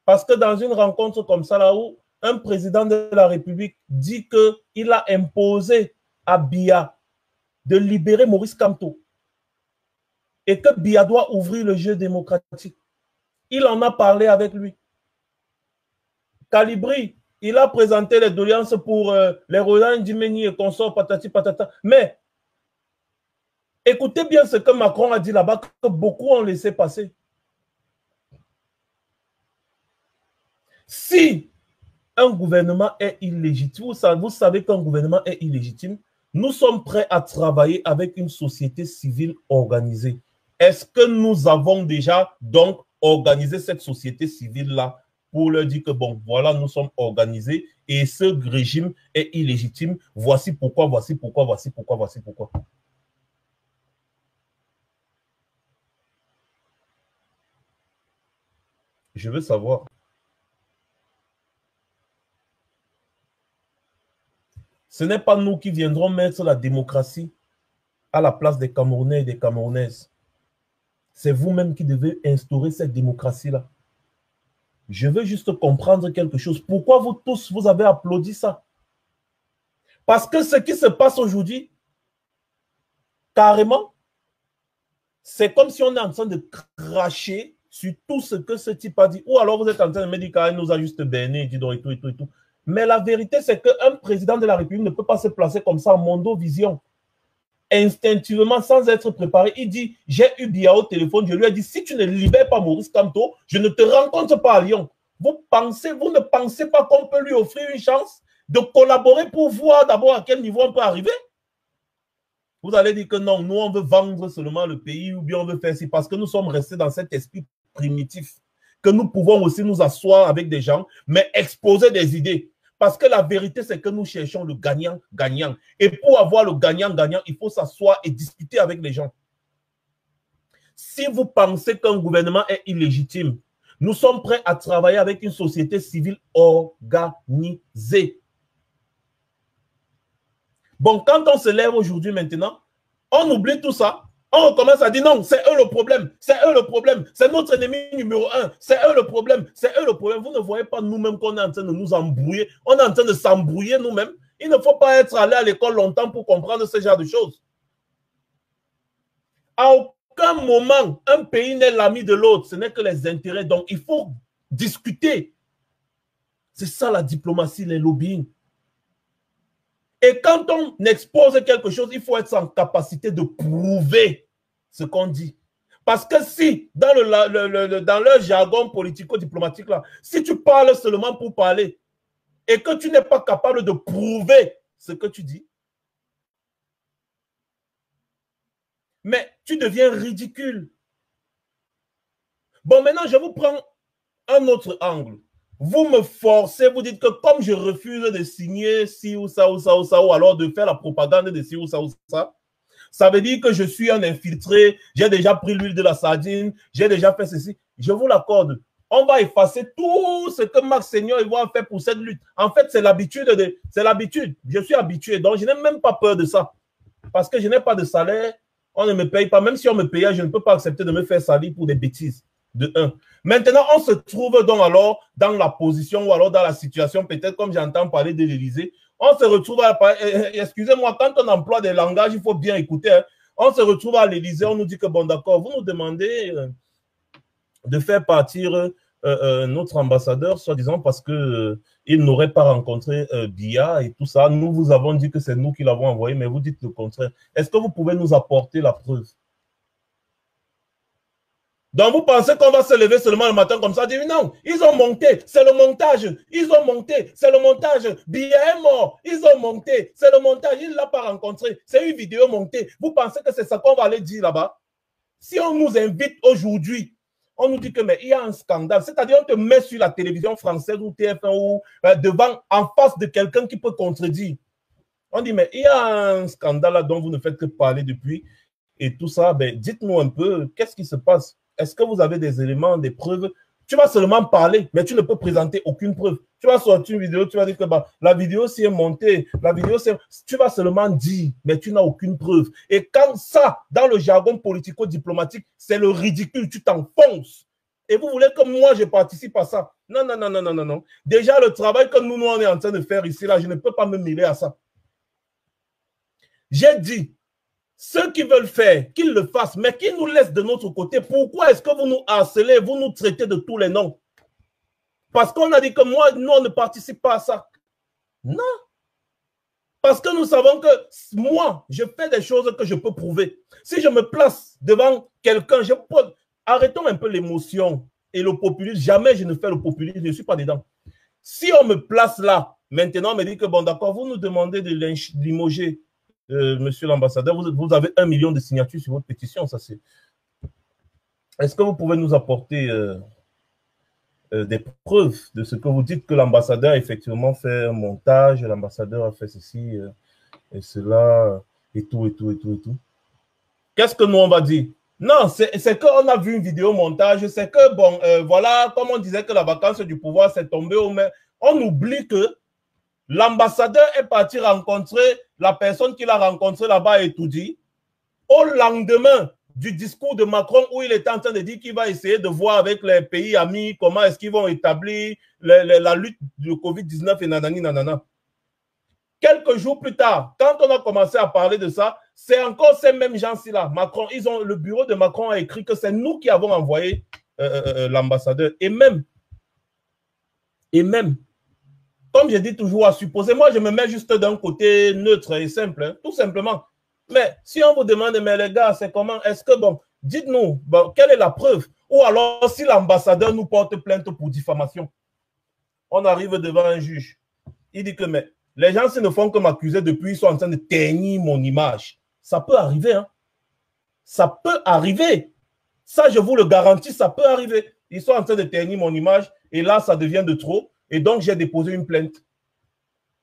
Parce que dans une rencontre comme ça, là où un président de la République dit qu'il a imposé à Biya de libérer Maurice Kamto et que Biya doit ouvrir le jeu démocratique. Il en a parlé avec lui. Calibri, il a présenté les doléances pour les Rosa Ndimeni et consorts patati patata. Mais écoutez bien ce que Macron a dit là-bas, que beaucoup ont laissé passer. Si un gouvernement est illégitime, vous savez qu'un gouvernement est illégitime, nous sommes prêts à travailler avec une société civile organisée. Est-ce que nous avons déjà donc organisé cette société civile-là pour leur dire que bon, voilà, nous sommes organisés et ce régime est illégitime. Voici pourquoi, voici pourquoi, voici pourquoi, voici pourquoi. Je veux savoir. Ce n'est pas nous qui viendrons mettre la démocratie à la place des Camerounais et des Camerounaises. C'est vous-même qui devez instaurer cette démocratie-là. Je veux juste comprendre quelque chose. Pourquoi vous tous, vous avez applaudi ça? Parce que ce qui se passe aujourd'hui, carrément, c'est comme si on est en train de cracher sur tout ce que ce type a dit. Ou alors vous êtes en train de me dire qu'il nous a juste berné, dit donc et tout et tout et tout. Mais la vérité, c'est qu'un président de la République ne peut pas se placer comme ça en mondo-vision. Instinctivement, sans être préparé, il dit, j'ai eu Biya au téléphone, je lui ai dit, si tu ne libères pas Maurice Kamto, je ne te rencontre pas à Lyon. Vous ne pensez pas qu'on peut lui offrir une chance de collaborer pour voir d'abord à quel niveau on peut arriver? Vous allez dire que non, nous on veut vendre seulement le pays ou bien on veut faire ci, parce que nous sommes restés dans cet esprit primitif, que nous pouvons aussi nous asseoir avec des gens, mais exposer des idées. Parce que la vérité, c'est que nous cherchons le gagnant-gagnant. Et pour avoir le gagnant-gagnant, il faut s'asseoir et discuter avec les gens. Si vous pensez qu'un gouvernement est illégitime, nous sommes prêts à travailler avec une société civile organisée. Bon, quand on se lève aujourd'hui maintenant, on oublie tout ça. On recommence à dire non, c'est eux le problème, c'est eux le problème, c'est notre ennemi numéro 1, c'est eux le problème, c'est eux le problème. Vous ne voyez pas nous-mêmes qu'on est en train de nous embrouiller, on est en train de s'embrouiller nous-mêmes. Il ne faut pas être allé à l'école longtemps pour comprendre ce genre de choses. À aucun moment, un pays n'est l'ami de l'autre, ce n'est que les intérêts. Donc, il faut discuter. C'est ça la diplomatie, les lobbying. Et quand on expose quelque chose, il faut être en capacité de prouver ce qu'on dit. Parce que si, dans leur jargon politico-diplomatique, là, si tu parles seulement pour parler et que tu n'es pas capable de prouver ce que tu dis, mais tu deviens ridicule. Bon, maintenant, je vous prends un autre angle. vous me forcez, vous dites que comme je refuse de signer ci ou ça ou ça ou ça, ou alors de faire la propagande de ci ou ça ou ça, ça veut dire que je suis un infiltré, j'ai déjà pris l'huile de la sardine, j'ai déjà fait ceci. Je vous l'accorde. On va effacer tout ce que Marc Seigneur va faire pour cette lutte. En fait, c'est l'habitude. C'est l'habitude. Je suis habitué. Donc, je n'ai même pas peur de ça. Parce que je n'ai pas de salaire. On ne me paye pas. Même si on me payait, je ne peux pas accepter de me faire salir pour des bêtises. De un. Maintenant, on se trouve donc alors dans la position ou alors dans la situation, peut-être comme j'entends parler de l'Élysée, on se retrouve à... Excusez-moi, quand on emploie des langages, il faut bien écouter. Hein. On se retrouve à l'Élysée, on nous dit que bon, d'accord, vous nous demandez de faire partir notre ambassadeur, soi-disant, parce que il n'aurait pas rencontré Biya et tout ça. Nous vous avons dit que c'est nous qui l'avons envoyé, mais vous dites le contraire. Est-ce que vous pouvez nous apporter la preuve? Donc, vous pensez qu'on va se lever seulement le matin comme ça, dire non, ils ont monté, c'est le montage, ils ont monté, c'est le montage, Biya est mort, ils ont monté, c'est le montage, il ne l'a pas rencontré, c'est une vidéo montée. Vous pensez que c'est ça qu'on va aller dire là-bas? Si on nous invite aujourd'hui, on nous dit que mais il y a un scandale, c'est-à-dire on te met sur la télévision française ou TF1 ou devant, en face de quelqu'un qui peut contredire. On dit mais il y a un scandale là dont vous ne faites que parler depuis et tout ça, ben, dites-nous un peu, qu'est-ce qui se passe? Est-ce que vous avez des éléments, des preuves? Tu vas seulement parler, mais tu ne peux présenter aucune preuve. Tu vas sortir une vidéo, tu vas dire que bah, la vidéo s'y est montée, la vidéo c'est... Tu vas seulement dire, mais tu n'as aucune preuve. Et quand ça, dans le jargon politico-diplomatique, c'est le ridicule, tu t'enfonces. Et vous voulez que moi, je participe à ça? Non, non, non, non, non, non, non. Déjà, le travail que nous, on est en train de faire ici, là, je ne peux pas me mêler à ça. J'ai dit, ceux qui veulent faire, qu'ils le fassent, mais qu'ils nous laissent de notre côté. Pourquoi est-ce que vous nous harcelez, vous nous traitez de tous les noms? Parce qu'on a dit que moi, nous, on ne participe pas à ça. Non. Parce que nous savons que moi, je fais des choses que je peux prouver. Si je me place devant quelqu'un, je peux... Arrêtons un peu l'émotion et le populisme. Jamais je ne fais le populisme, je ne suis pas dedans. Si on me place là, maintenant, on me dit que bon, d'accord, vous nous demandez de limoger monsieur l'ambassadeur, vous avez 1 million de signatures sur votre pétition, ça c'est... Est-ce que vous pouvez nous apporter des preuves de ce que vous dites que l'ambassadeur a effectivement fait un montage, l'ambassadeur a fait ceci et cela, et tout, et tout, et tout, et tout. Qu'est-ce que nous on va dire? Non, c'est qu'on a vu une vidéo montage, c'est que, bon, voilà, comme on disait que la vacance du pouvoir s'est tombée au main, on oublie que l'ambassadeur est parti rencontrer la personne qu'il a rencontrée là-bas et tout dit. Au lendemain du discours de Macron où il était en train de dire qu'il va essayer de voir avec les pays amis comment est-ce qu'ils vont établir la lutte du Covid-19 et nanani nanana. Quelques jours plus tard, quand on a commencé à parler de ça, c'est encore ces mêmes gens-ci là. Macron, le bureau de Macron a écrit que c'est nous qui avons envoyé l'ambassadeur. Et même, comme je dis toujours, à supposer, moi je me mets juste d'un côté neutre et simple, hein, tout simplement. Mais si on vous demande, mais les gars, c'est comment? Est-ce que, bon, dites-nous, bon, quelle est la preuve? Ou alors, si l'ambassadeur nous porte plainte pour diffamation, on arrive devant un juge. Il dit que, mais les gens, s'ils ne font que m'accuser depuis, ils sont en train de ternir mon image. Ça peut arriver, hein. Ça peut arriver. Ça, je vous le garantis, ça peut arriver. Ils sont en train de ternir mon image et là, ça devient de trop. Et donc, j'ai déposé une plainte.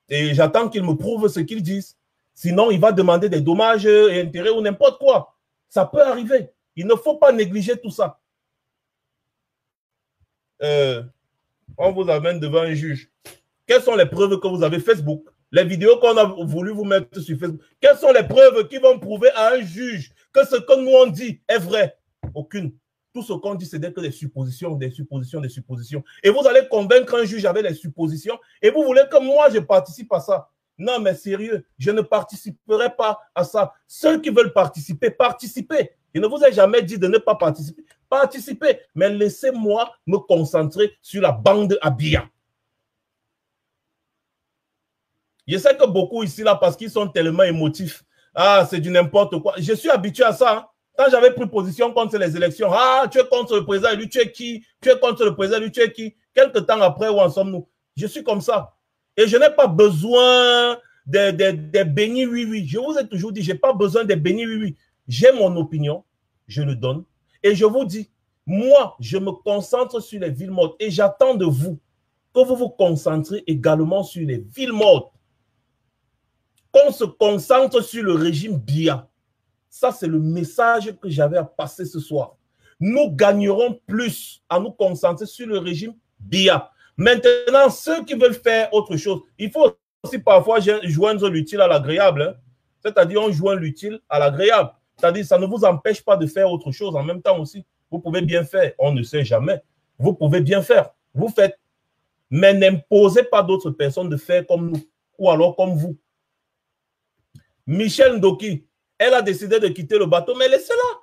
Et j'attends qu'ils me prouvent ce qu'ils disent. Sinon, il va demander des dommages et intérêts ou n'importe quoi. Ça peut arriver. Il ne faut pas négliger tout ça. On vous amène devant un juge. Quelles sont les preuves que vous avez? Facebook, les vidéos qu'on a voulu vous mettre sur Facebook. Quelles sont les preuves qui vont prouver à un juge que ce que nous on dit est vrai? Aucune. Tout ce qu'on dit, c'est que des suppositions, des suppositions, des suppositions. Et vous allez convaincre un juge avec les suppositions et vous voulez que moi, je participe à ça. Non, mais sérieux, je ne participerai pas à ça. Ceux qui veulent participer, participez. Je ne vous ai jamais dit de ne pas participer. Participez, mais laissez-moi me concentrer sur la bande à Biya. Je sais que beaucoup ici, là, parce qu'ils sont tellement émotifs. Ah, c'est du n'importe quoi. Je suis habitué à ça. Hein. Quand j'avais pris position contre les élections, ah, tu es contre le président élu, tu es qui? Tu es contre le président élu, tu es qui? Quelque temps après, où en sommes-nous? Je suis comme ça. Et je n'ai pas besoin des bénis oui-oui. Je vous ai toujours dit, je n'ai pas besoin des bénis oui-oui. J'ai mon opinion, je le donne. Et je vous dis, moi, je me concentre sur les villes mortes et j'attends de vous que vous vous concentrez également sur les villes mortes. Qu'on se concentre sur le régime Biya. Ça, c'est le message que j'avais à passer ce soir. Nous gagnerons plus à nous concentrer sur le régime Biya. Maintenant, ceux qui veulent faire autre chose, il faut aussi parfois joindre l'utile à l'agréable. Hein. C'est-à-dire, on joint l'utile à l'agréable. C'est-à-dire, ça ne vous empêche pas de faire autre chose en même temps aussi. Vous pouvez bien faire. On ne sait jamais. Vous pouvez bien faire. Vous faites. Mais n'imposez pas d'autres personnes de faire comme nous ou alors comme vous. Michel Ndoki, elle a décidé de quitter le bateau, mais laissez-la.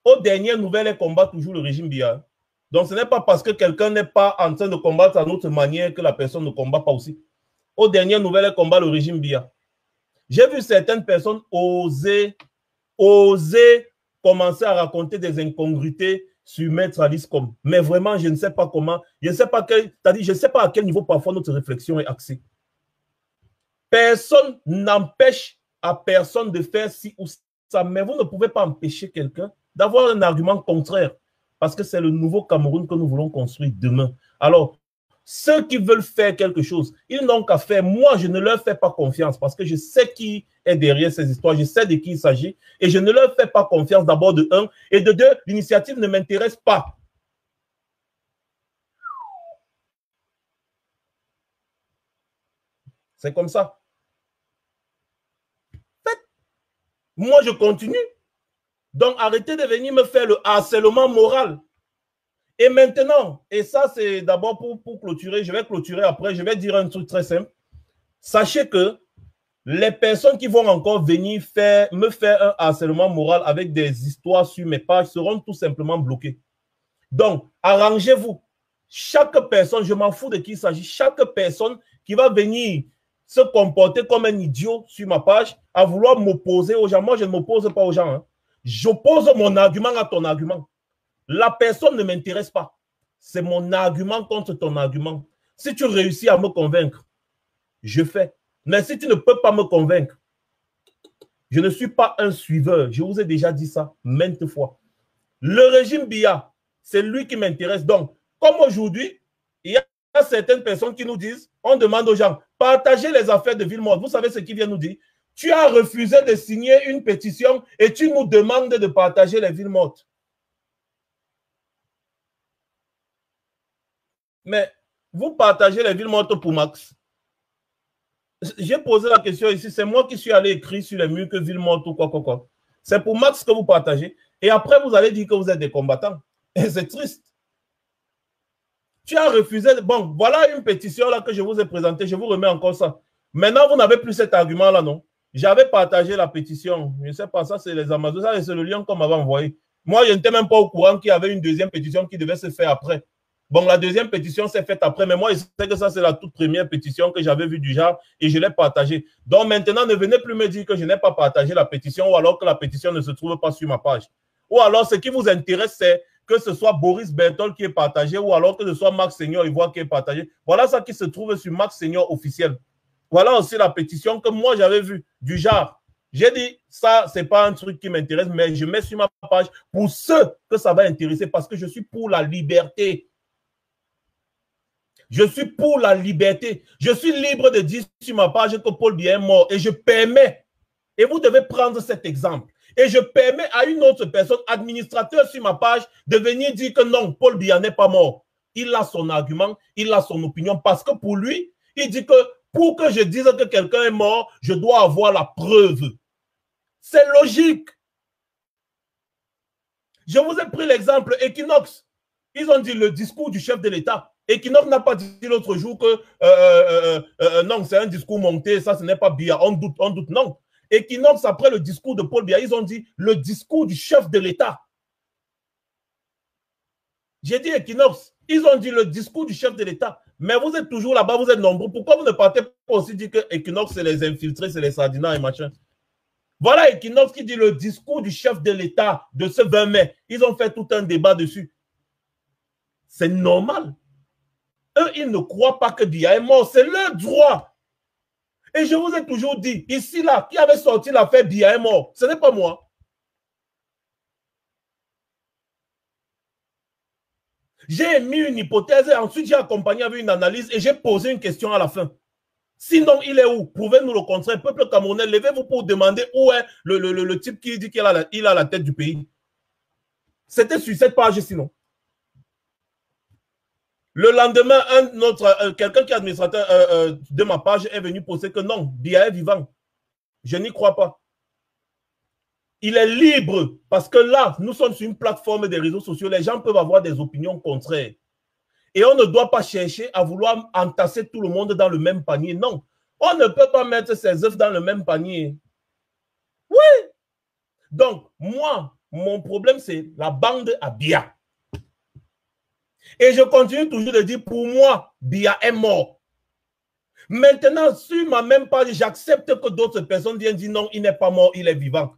Aux dernières nouvelles, elle combat toujours le régime Biya. Donc, ce n'est pas parce que quelqu'un n'est pas en train de combattre à notre manière que la personne ne combat pas aussi. Aux dernières nouvelles, elle combat le régime Biya. J'ai vu certaines personnes oser commencer à raconter des incongruités sur Maître Alice Com. Mais vraiment, je ne sais pas comment, je ne sais pas à quel niveau parfois notre réflexion est axée. Personne n'empêche à personne de faire ci ou ça, mais vous ne pouvez pas empêcher quelqu'un d'avoir un argument contraire parce que c'est le nouveau Cameroun que nous voulons construire demain. Alors, ceux qui veulent faire quelque chose, ils n'ont qu'à faire. Moi, je ne leur fais pas confiance parce que je sais qui est derrière ces histoires, je sais de qui il s'agit et je ne leur fais pas confiance d'abord de un et de deux, l'initiative ne m'intéresse pas. C'est comme ça. Moi, je continue. Donc, arrêtez de venir me faire le harcèlement moral. Et maintenant, et ça, c'est d'abord pour clôturer, je vais clôturer après, je vais dire un truc très simple. Sachez que les personnes qui vont encore venir me faire un harcèlement moral avec des histoires sur mes pages seront tout simplement bloquées. Donc, arrangez-vous. Chaque personne, je m'en fous de qui il s'agit, chaque personne qui va venir se comporter comme un idiot sur ma page, à vouloir m'opposer aux gens. Moi, je ne m'oppose pas aux gens. Hein. J'oppose mon argument à ton argument. La personne ne m'intéresse pas. C'est mon argument contre ton argument. Si tu réussis à me convaincre, je fais. Mais si tu ne peux pas me convaincre, je ne suis pas un suiveur. Je vous ai déjà dit ça maintes fois. Le régime Biya, c'est lui qui m'intéresse. Donc, comme aujourd'hui, il y a certaines personnes qui nous disent, on demande aux gens, partagez les affaires de Villemort. Vous savez ce qu'ils viennent nous dire? Tu as refusé de signer une pétition et tu nous demandes de partager les villes mortes. Mais vous partagez les villes mortes pour Max. J'ai posé la question ici, c'est moi qui suis allé écrire sur les murs que ville morte ou quoi. C'est pour Max que vous partagez. Et après, vous allez dire que vous êtes des combattants. Et c'est triste. Tu as refusé. Bon, voilà une pétition là que je vous ai présentée. Je vous remets encore ça. Maintenant, vous n'avez plus cet argument-là, non? J'avais partagé la pétition. Je ne sais pas, ça, c'est les Amazones. Ça, c'est le lien qu'on m'avait envoyé. Moi, je n'étais même pas au courant qu'il y avait une deuxième pétition qui devait se faire après. Bon, la deuxième pétition s'est faite après, mais moi, je sais que ça, c'est la toute première pétition que j'avais vue du genre et je l'ai partagée. Donc, maintenant, ne venez plus me dire que je n'ai pas partagé la pétition ou alors que la pétition ne se trouve pas sur ma page. Ou alors, ce qui vous intéresse, c'est que ce soit Boris Bertol qui est partagé ou alors que ce soit Max Seigneur Ivoire qui est partagé. Voilà ça qui se trouve sur Max Seigneur officiel. Voilà aussi la pétition que moi, j'avais vue du genre. J'ai dit, ça, ce n'est pas un truc qui m'intéresse, mais je mets sur ma page pour ceux que ça va intéresser parce que je suis pour la liberté. Je suis pour la liberté. Je suis libre de dire sur ma page que Paul Biya est mort et je permets, et vous devez prendre cet exemple, et je permets à une autre personne, administrateur sur ma page, de venir dire que non, Paul Biya n'est pas mort. Il a son argument, il a son opinion, parce que pour lui, il dit que pour que je dise que quelqu'un est mort, je dois avoir la preuve. C'est logique. Je vous ai pris l'exemple Equinox. Ils ont dit le discours du chef de l'État. Equinox n'a pas dit l'autre jour que non, c'est un discours monté, ça ce n'est pas Biya, on doute, non. Equinox, après le discours de Paul Biya, ils ont dit le discours du chef de l'État. J'ai dit Equinox, ils ont dit le discours du chef de l'État. Mais vous êtes toujours là-bas, vous êtes nombreux. Pourquoi vous ne partez pas aussi dire que Equinox, c'est les infiltrés, c'est les sardinats et machin? Voilà Equinox qui dit le discours du chef de l'État de ce 20 mai. Ils ont fait tout un débat dessus. C'est normal. Eux, ils ne croient pas que Biya est mort. C'est leur droit. Et je vous ai toujours dit, ici, là, qui avait sorti l'affaire Biya est mort, ce n'est pas moi. J'ai mis une hypothèse et ensuite j'ai accompagné avec une analyse et j'ai posé une question à la fin. Sinon, il est où? Prouvez-nous le contraire. Peuple camerounais, levez-vous pour demander où est le type qui dit qu'il a la tête du pays. C'était sur cette page sinon. Le lendemain, quelqu'un qui est administrateur de ma page est venu poser que non, Biya est vivant. Je n'y crois pas. Il est libre parce que là, nous sommes sur une plateforme des réseaux sociaux. Les gens peuvent avoir des opinions contraires. Et on ne doit pas chercher à vouloir entasser tout le monde dans le même panier. Non, on ne peut pas mettre ses œufs dans le même panier. Oui. Donc, moi, mon problème, c'est la bande à Biya. Et je continue toujours de dire, pour moi, Biya est mort. Maintenant, sur ma même page, j'accepte que d'autres personnes viennent dire non, il n'est pas mort, il est vivant.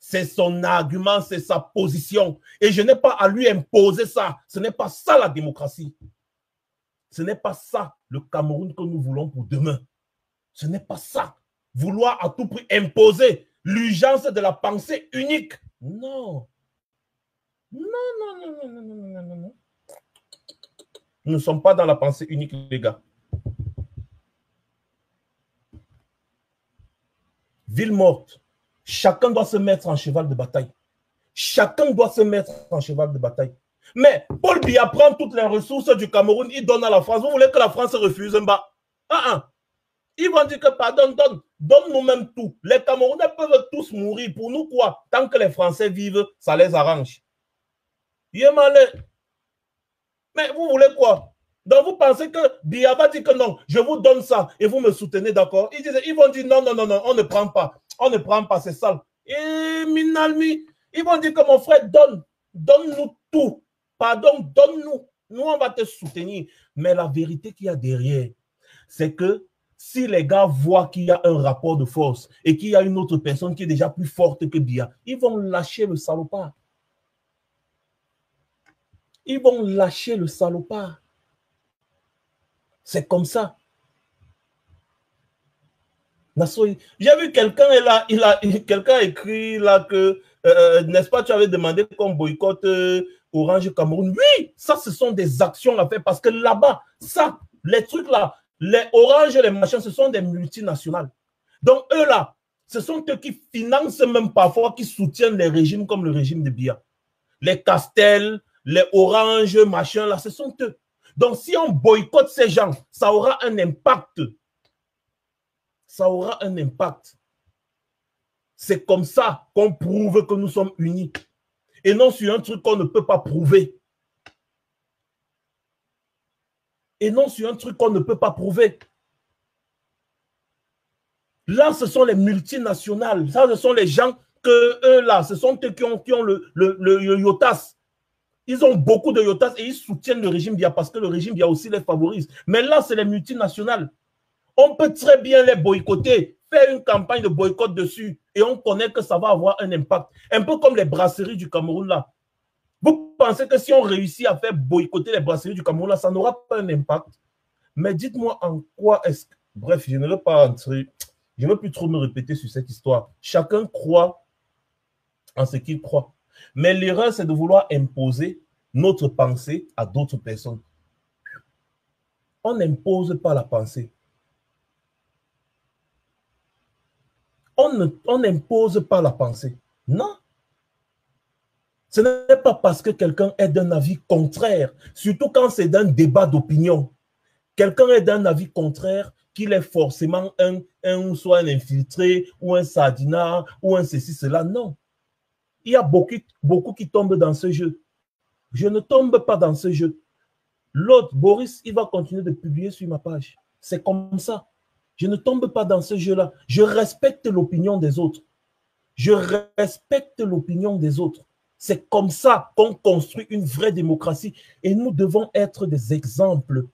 C'est son argument, c'est sa position. Et je n'ai pas à lui imposer ça. Ce n'est pas ça la démocratie. Ce n'est pas ça le Cameroun que nous voulons pour demain. Ce n'est pas ça. Vouloir à tout prix imposer l'urgence de la pensée unique. Non. Non, non, non, non, non, non, non, non. Nous ne sommes pas dans la pensée unique, les gars. Ville morte. Chacun doit se mettre en cheval de bataille. Chacun doit se mettre en cheval de bataille. Mais Paul Biya prend toutes les ressources du Cameroun, il donne à la France. Vous voulez que la France refuse un bas? Ils vont dire que pardon, donne nous-mêmes tout. Les Camerounais peuvent tous mourir. Pour nous quoi? Tant que les Français vivent, ça les arrange. Il est malin. Mais vous voulez quoi? Donc vous pensez que Biya va dire que non, je vous donne ça et vous me soutenez, d'accord? Ils vont dire non, non, non, non, on ne prend pas. On ne prend pas, c'est sale. Et Minalmi, ils vont dire que mon frère, donne-nous tout. Pardon, donne-nous. Nous, on va te soutenir. Mais la vérité qu'il y a derrière, c'est que si les gars voient qu'il y a un rapport de force et qu'il y a une autre personne qui est déjà plus forte que Biya, ils vont lâcher le salopard. Ils vont lâcher le salopard. C'est comme ça. J'ai vu quelqu'un quelqu'un a écrit là que, n'est-ce pas, tu avais demandé qu'on boycotte Orange Cameroun. Oui, ça, ce sont des actions à faire parce que là-bas, ça, les trucs là, les Orange et les machins, ce sont des multinationales. Donc, eux là, ce sont eux qui financent même parfois, qui soutiennent les régimes comme le régime de Biya. Les Castel, les Orange, machins là, ce sont eux. Donc, si on boycotte ces gens, ça aura un impact. Ça aura un impact. C'est comme ça qu'on prouve que nous sommes unis. Et non sur un truc qu'on ne peut pas prouver. Et non sur un truc qu'on ne peut pas prouver. Là, ce sont les multinationales. Ça, ce sont les gens que eux là, ce sont eux qui ont le Yotas. Ils ont beaucoup de Yotas et ils soutiennent le régime Biya parce que le régime Biya aussi les favorise. Mais là, c'est les multinationales. On peut très bien les boycotter, faire une campagne de boycott dessus et on connaît que ça va avoir un impact. Un peu comme les brasseries du Cameroun là. Vous pensez que si on réussit à faire boycotter les brasseries du Cameroun là, ça n'aura pas un impact? Mais dites-moi en quoi est-ce que... Bref, je ne veux pas entrer... Je ne veux plus trop me répéter sur cette histoire. Chacun croit en ce qu'il croit. Mais l'erreur, c'est de vouloir imposer notre pensée à d'autres personnes. On n'impose pas la pensée. On n'impose pas la pensée. Non. Ce n'est pas parce que quelqu'un est d'un avis contraire, surtout quand c'est d'un débat d'opinion. Quelqu'un est d'un avis contraire qu'il est forcément soit un infiltré ou un sardinat ou un ceci, cela. Non. Il y a beaucoup qui tombent dans ce jeu. Je ne tombe pas dans ce jeu. L'autre, Boris, il va continuer de publier sur ma page. C'est comme ça. Je ne tombe pas dans ce jeu-là. Je respecte l'opinion des autres. Je respecte l'opinion des autres. C'est comme ça qu'on construit une vraie démocratie. Et nous devons être des exemples.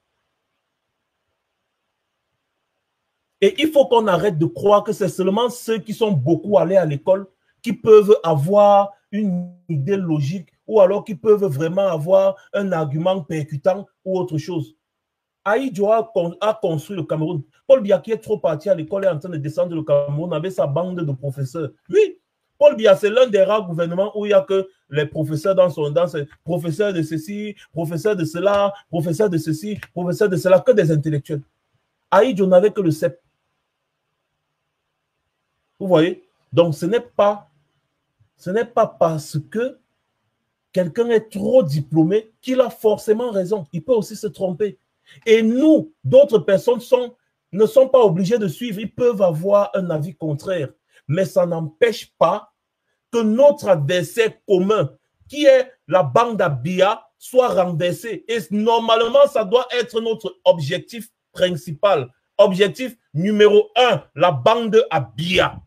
Et il faut qu'on arrête de croire que c'est seulement ceux qui sont beaucoup allés à l'école qui peuvent avoir une idée logique ou alors qui peuvent vraiment avoir un argument percutant ou autre chose. Aïdjo a construit le Cameroun. Paul Biya qui est trop parti à l'école est en train de descendre le Cameroun avec sa bande de professeurs. Oui, Paul Biya, c'est l'un des rares gouvernements où il n'y a que les professeurs dans professeurs de ceci, professeurs de cela, professeurs de ceci, professeurs de cela, que des intellectuels. Haïti, on n'avait que le CEP. Vous voyez? Donc, ce n'est pas parce que quelqu'un est trop diplômé qu'il a forcément raison. Il peut aussi se tromper. Et nous, d'autres personnes ne sont pas obligés de suivre. Ils peuvent avoir un avis contraire. Mais ça n'empêche pas que notre adversaire commun, qui est la bande à Biya, soit renversé. Et normalement, ça doit être notre objectif principal. Objectif numéro 1, la bande à Biya.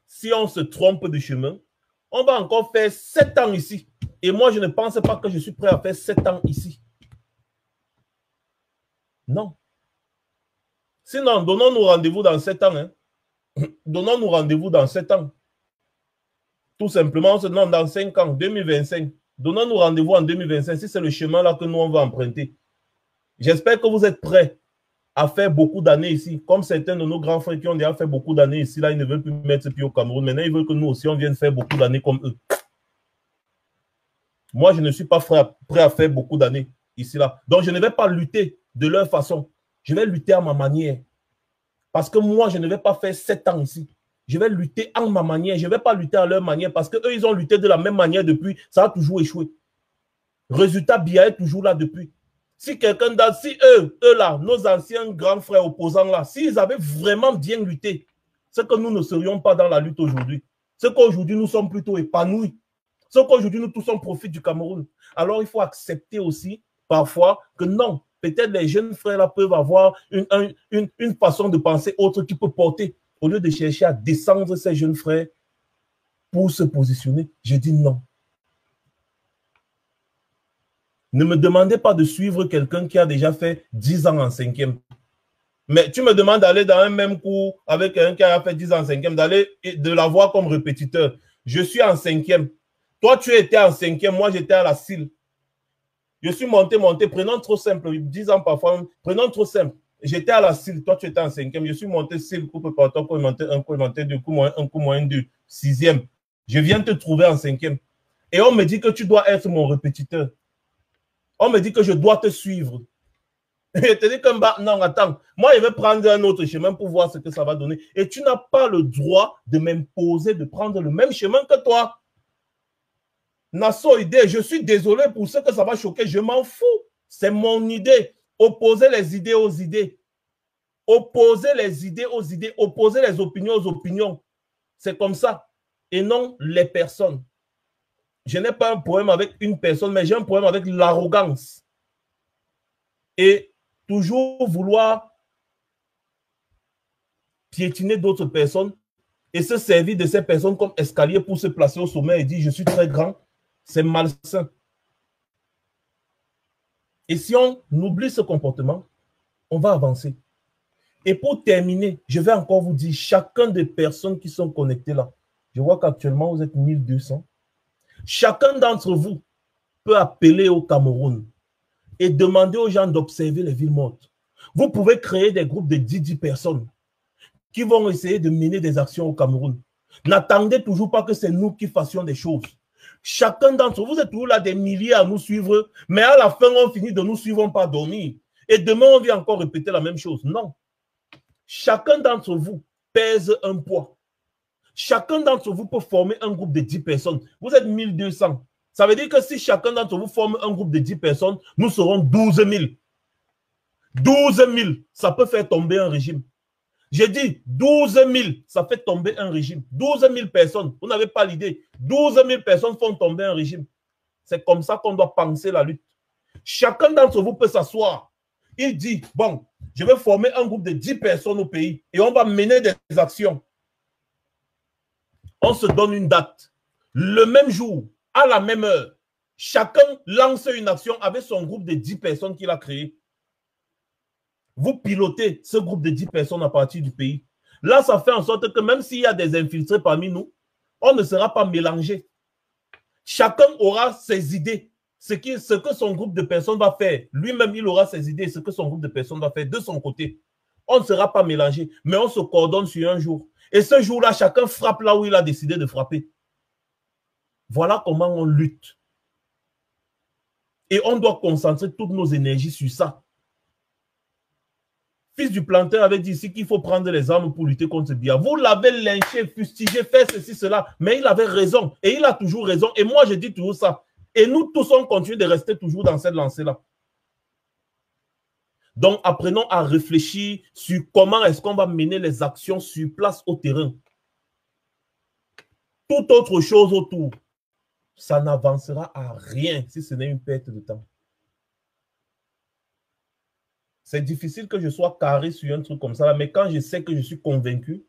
Si on se trompe de chemin, on va encore faire 7 ans ici. Et moi, je ne pense pas que je suis prêt à faire 7 ans ici. Non. Sinon, donnons-nous rendez-vous dans 7 ans. Hein. Donnons-nous rendez-vous dans 7 ans. Tout simplement, on se demande dans 5 ans, 2025. Donnons-nous rendez-vous en 2025 si c'est le chemin là que nous, on va emprunter. J'espère que vous êtes prêts à faire beaucoup d'années ici. Comme certains de nos grands frères qui ont déjà fait beaucoup d'années ici, là, ils ne veulent plus mettre pied au Cameroun. Maintenant, ils veulent que nous aussi, on vienne faire beaucoup d'années comme eux. Moi, je ne suis pas prêt à faire beaucoup d'années ici, là. Donc, je ne vais pas lutter de leur façon. Je vais lutter à ma manière. Parce que moi, je ne vais pas faire 7 ans ici. Je vais lutter à ma manière. Je ne vais pas lutter à leur manière parce qu'eux, ils ont lutté de la même manière depuis. Ça a toujours échoué. Résultat, Biya est toujours là depuis. Si quelqu'un d'autre, si eux là, nos anciens grands frères opposants là, s'ils avaient vraiment bien lutté, c'est que nous ne serions pas dans la lutte aujourd'hui. C'est qu'aujourd'hui, nous sommes plutôt épanouis. C'est qu'aujourd'hui, nous tous on profite du Cameroun. Alors, il faut accepter aussi, parfois, que non, peut-être les jeunes frères là peuvent avoir une façon de penser autre qui peut porter, au lieu de chercher à descendre ces jeunes frères pour se positionner. Je dis non. Ne me demandez pas de suivre quelqu'un qui a déjà fait 10 ans en 5e. Mais tu me demandes d'aller dans un même cours avec quelqu'un qui a fait 10 ans en 5e, de l'avoir comme répétiteur. Je suis en 5e. Toi, tu étais en 5e, moi, j'étais à la CIL. Je suis monté, prenons trop simple, 10 ans parfois, prenons trop simple. J'étais à la CIL, toi, tu étais en 5e. Je suis monté CIL, coup préparatoire, coup élémentaire 1, coup élémentaire 2, coup moyen 2, 6e. Je viens te trouver en 5e. Et on me dit que tu dois être mon répétiteur. On me dit que je dois te suivre. Je te dis que non, attends, moi je vais prendre un autre chemin pour voir ce que ça va donner. Et tu n'as pas le droit de m'imposer de prendre le même chemin que toi. Nassau idée, je suis désolé pour ce que ça va choquer, je m'en fous. C'est mon idée. Opposer les idées aux idées. Opposer les idées aux idées. Opposer les opinions aux opinions. C'est comme ça. Et non les personnes. Je n'ai pas un problème avec une personne, mais j'ai un problème avec l'arrogance. Et toujours vouloir piétiner d'autres personnes et se servir de ces personnes comme escalier pour se placer au sommet et dire « je suis très grand », c'est malsain. Et si on oublie ce comportement, on va avancer. Et pour terminer, je vais encore vous dire, chacun des personnes qui sont connectées là, je vois qu'actuellement vous êtes 1200, chacun d'entre vous peut appeler au Cameroun et demander aux gens d'observer les villes mortes. Vous pouvez créer des groupes de 10 personnes qui vont essayer de mener des actions au Cameroun. N'attendez toujours pas que c'est nous qui fassions des choses. Chacun d'entre vous, vous êtes toujours là des milliers à nous suivre, mais à la fin, on finit de nous suivre, on ne pas dormir. Et demain, on vient encore répéter la même chose. Non. Chacun d'entre vous pèse un poids. Chacun d'entre vous peut former un groupe de 10 personnes. Vous êtes 1200. Ça veut dire que si chacun d'entre vous forme un groupe de 10 personnes, nous serons 12 000. 12 000, ça peut faire tomber un régime. J'ai dit 12 000, ça fait tomber un régime. 12 000 personnes, vous n'avez pas l'idée. 12 000 personnes font tomber un régime. C'est comme ça qu'on doit penser la lutte. Chacun d'entre vous peut s'asseoir. Il dit, bon, je vais former un groupe de 10 personnes au pays et on va mener des actions. On se donne une date. Le même jour, à la même heure, chacun lance une action avec son groupe de 10 personnes qu'il a créé. Vous pilotez ce groupe de 10 personnes à partir du pays. Là, ça fait en sorte que même s'il y a des infiltrés parmi nous, on ne sera pas mélangé. Chacun aura ses idées, ce que son groupe de personnes va faire. Lui-même, il aura ses idées, ce que son groupe de personnes va faire de son côté. On ne sera pas mélangé, mais on se coordonne sur un jour. Et ce jour-là, chacun frappe là où il a décidé de frapper. Voilà comment on lutte. Et on doit concentrer toutes nos énergies sur ça. Fils du planteur avait dit ici qu'il faut prendre les armes pour lutter contre Biya. Vous l'avez lynché, fustigé, fait ceci, cela. Mais il avait raison. Et il a toujours raison. Et moi, je dis toujours ça. Et nous tous, on continue de rester toujours dans cette lancée-là. Donc, apprenons à réfléchir sur comment est-ce qu'on va mener les actions sur place au terrain. Toute autre chose autour, ça n'avancera à rien si ce n'est une perte de temps. C'est difficile que je sois carré sur un truc comme ça, mais quand je sais que je suis convaincu,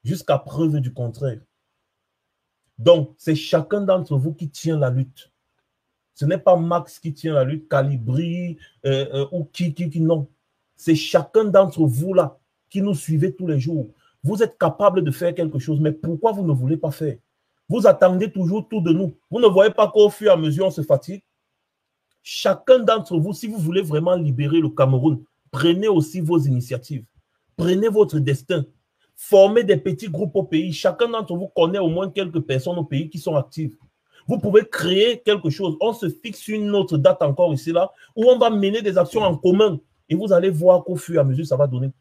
jusqu'à preuve du contraire. Donc, c'est chacun d'entre vous qui tient la lutte. Ce n'est pas Max qui tient la lutte, Calibri ou qui, non. C'est chacun d'entre vous là qui nous suivez tous les jours. Vous êtes capable de faire quelque chose, mais pourquoi vous ne voulez pas faire? Vous attendez toujours tout de nous. Vous ne voyez pas qu'au fur et à mesure, on se fatigue. Chacun d'entre vous, si vous voulez vraiment libérer le Cameroun, prenez aussi vos initiatives. Prenez votre destin. Formez des petits groupes au pays. Chacun d'entre vous connaît au moins quelques personnes au pays qui sont actives. Vous pouvez créer quelque chose. On se fixe une autre date encore ici, là, où on va mener des actions en commun. Et vous allez voir qu'au fur et à mesure, ça va donner.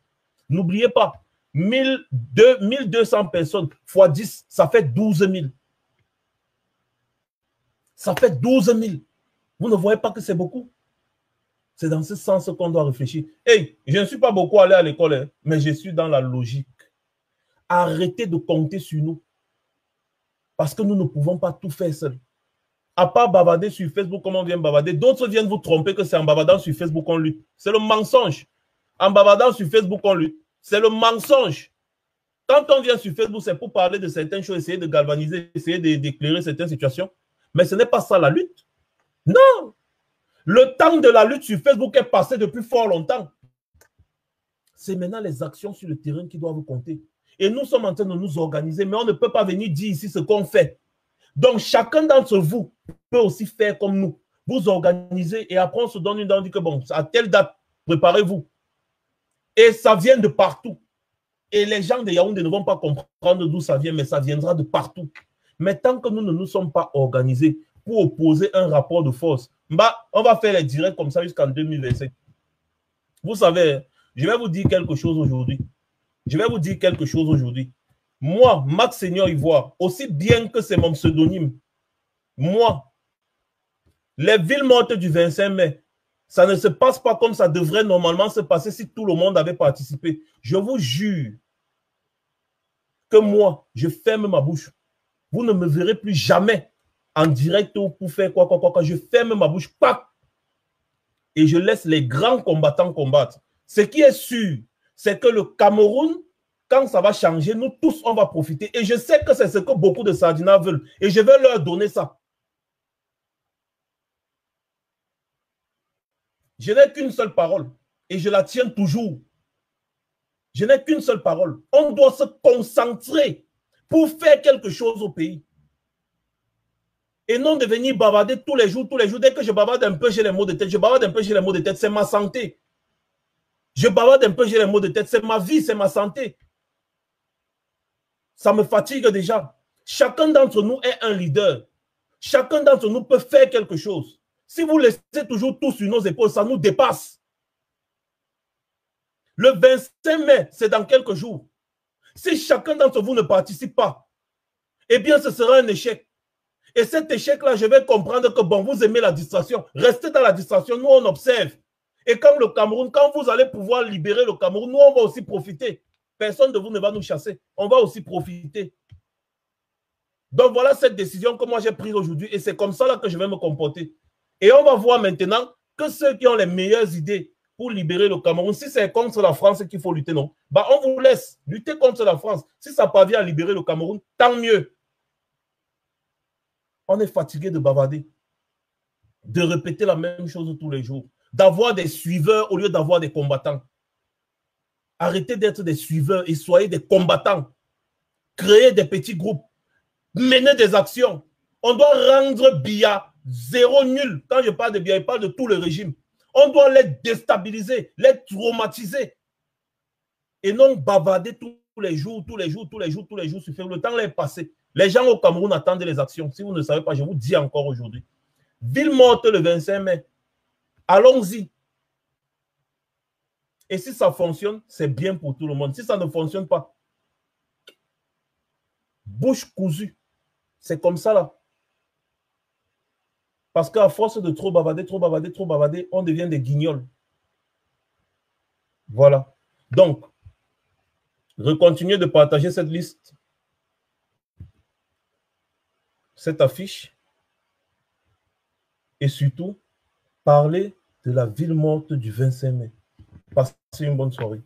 N'oubliez pas, 1200 personnes fois 10, ça fait 12 000. Ça fait 12 000. Vous ne voyez pas que c'est beaucoup? C'est dans ce sens qu'on doit réfléchir. Hey, je ne suis pas beaucoup allé à l'école, hein, mais je suis dans la logique. Arrêtez de compter sur nous. Parce que nous ne pouvons pas tout faire seuls. À part bavarder sur Facebook comme on vient bavarder, d'autres viennent vous tromper que c'est en bavardant sur Facebook qu'on lutte. C'est le mensonge. En bavardant sur Facebook qu'on lutte. C'est le mensonge. Quand on vient sur Facebook, c'est pour parler de certaines choses, essayer de galvaniser, essayer d'éclairer certaines situations. Mais ce n'est pas ça la lutte. Non. Le temps de la lutte sur Facebook est passé depuis fort longtemps. C'est maintenant les actions sur le terrain qui doivent compter. Et nous sommes en train de nous organiser, mais on ne peut pas venir dire ici ce qu'on fait. Donc, chacun d'entre vous peut aussi faire comme nous. Vous organisez et après, on se donne une date, on dit que bon, à telle date, préparez-vous. Et ça vient de partout. Et les gens de Yaoundé ne vont pas comprendre d'où ça vient, mais ça viendra de partout. Mais tant que nous ne nous sommes pas organisés pour opposer un rapport de force, bah, on va faire les directs comme ça jusqu'en 2027. Vous savez, je vais vous dire quelque chose aujourd'hui. Moi, Max Seigneur Ivoire, aussi bien que c'est mon pseudonyme, moi, les villes mortes du 25 mai, ça ne se passe pas comme ça devrait normalement se passer si tout le monde avait participé. Je vous jure que moi, je ferme ma bouche. Vous ne me verrez plus jamais en direct pour faire quoi. Je ferme ma bouche, pas. Et je laisse les grands combattants combattre. Ce qui est sûr, c'est que le Cameroun, quand ça va changer, nous tous, on va profiter. Et je sais que c'est ce que beaucoup de Sardinats veulent. Et je vais leur donner ça. Je n'ai qu'une seule parole. Et je la tiens toujours. Je n'ai qu'une seule parole. On doit se concentrer pour faire quelque chose au pays. Et non de venir bavarder tous les jours. Dès que je bavarde un peu, j'ai les maux de tête. C'est ma santé. Je bavarde un peu, j'ai les maux de tête. C'est ma vie, c'est ma santé. Ça me fatigue déjà. Chacun d'entre nous est un leader. Chacun d'entre nous peut faire quelque chose. Si vous laissez toujours tout sur nos épaules, ça nous dépasse. Le 25 mai, c'est dans quelques jours. Si chacun d'entre vous ne participe pas, eh bien, ce sera un échec. Et cet échec-là, je vais comprendre que, bon, vous aimez la distraction. Restez dans la distraction, nous, on observe. Et quand le Cameroun, quand vous allez pouvoir libérer le Cameroun, nous, on va aussi profiter. Personne de vous ne va nous chasser. On va aussi profiter. Donc, voilà cette décision que moi, j'ai prise aujourd'hui. Et c'est comme ça là que je vais me comporter. Et on va voir maintenant que ceux qui ont les meilleures idées pour libérer le Cameroun, si c'est contre la France qu'il faut lutter, non. Bah, on vous laisse lutter contre la France. Si ça parvient à libérer le Cameroun, tant mieux. On est fatigué de bavarder, de répéter la même chose tous les jours, d'avoir des suiveurs au lieu d'avoir des combattants. Arrêtez d'être des suiveurs et soyez des combattants. Créez des petits groupes, menez des actions. On doit rendre Biya zéro nul. Quand je parle de Biya, je parle de tout le régime. On doit les déstabiliser, les traumatiser. Et non bavarder tous les jours, tous les jours sur Facebook. Le temps est passé. Les gens au Cameroun attendent les actions. Si vous ne savez pas, je vous dis encore aujourd'hui. Ville morte le 25 mai. Allons-y. Et si ça fonctionne, c'est bien pour tout le monde. Si ça ne fonctionne pas, bouche cousue. C'est comme ça là. Parce qu'à force de trop bavarder, on devient des guignols. Voilà. Donc, continuez de partager cette liste, cette affiche. Et surtout, parlez de la ville morte du 25 mai. Passez une bonne soirée.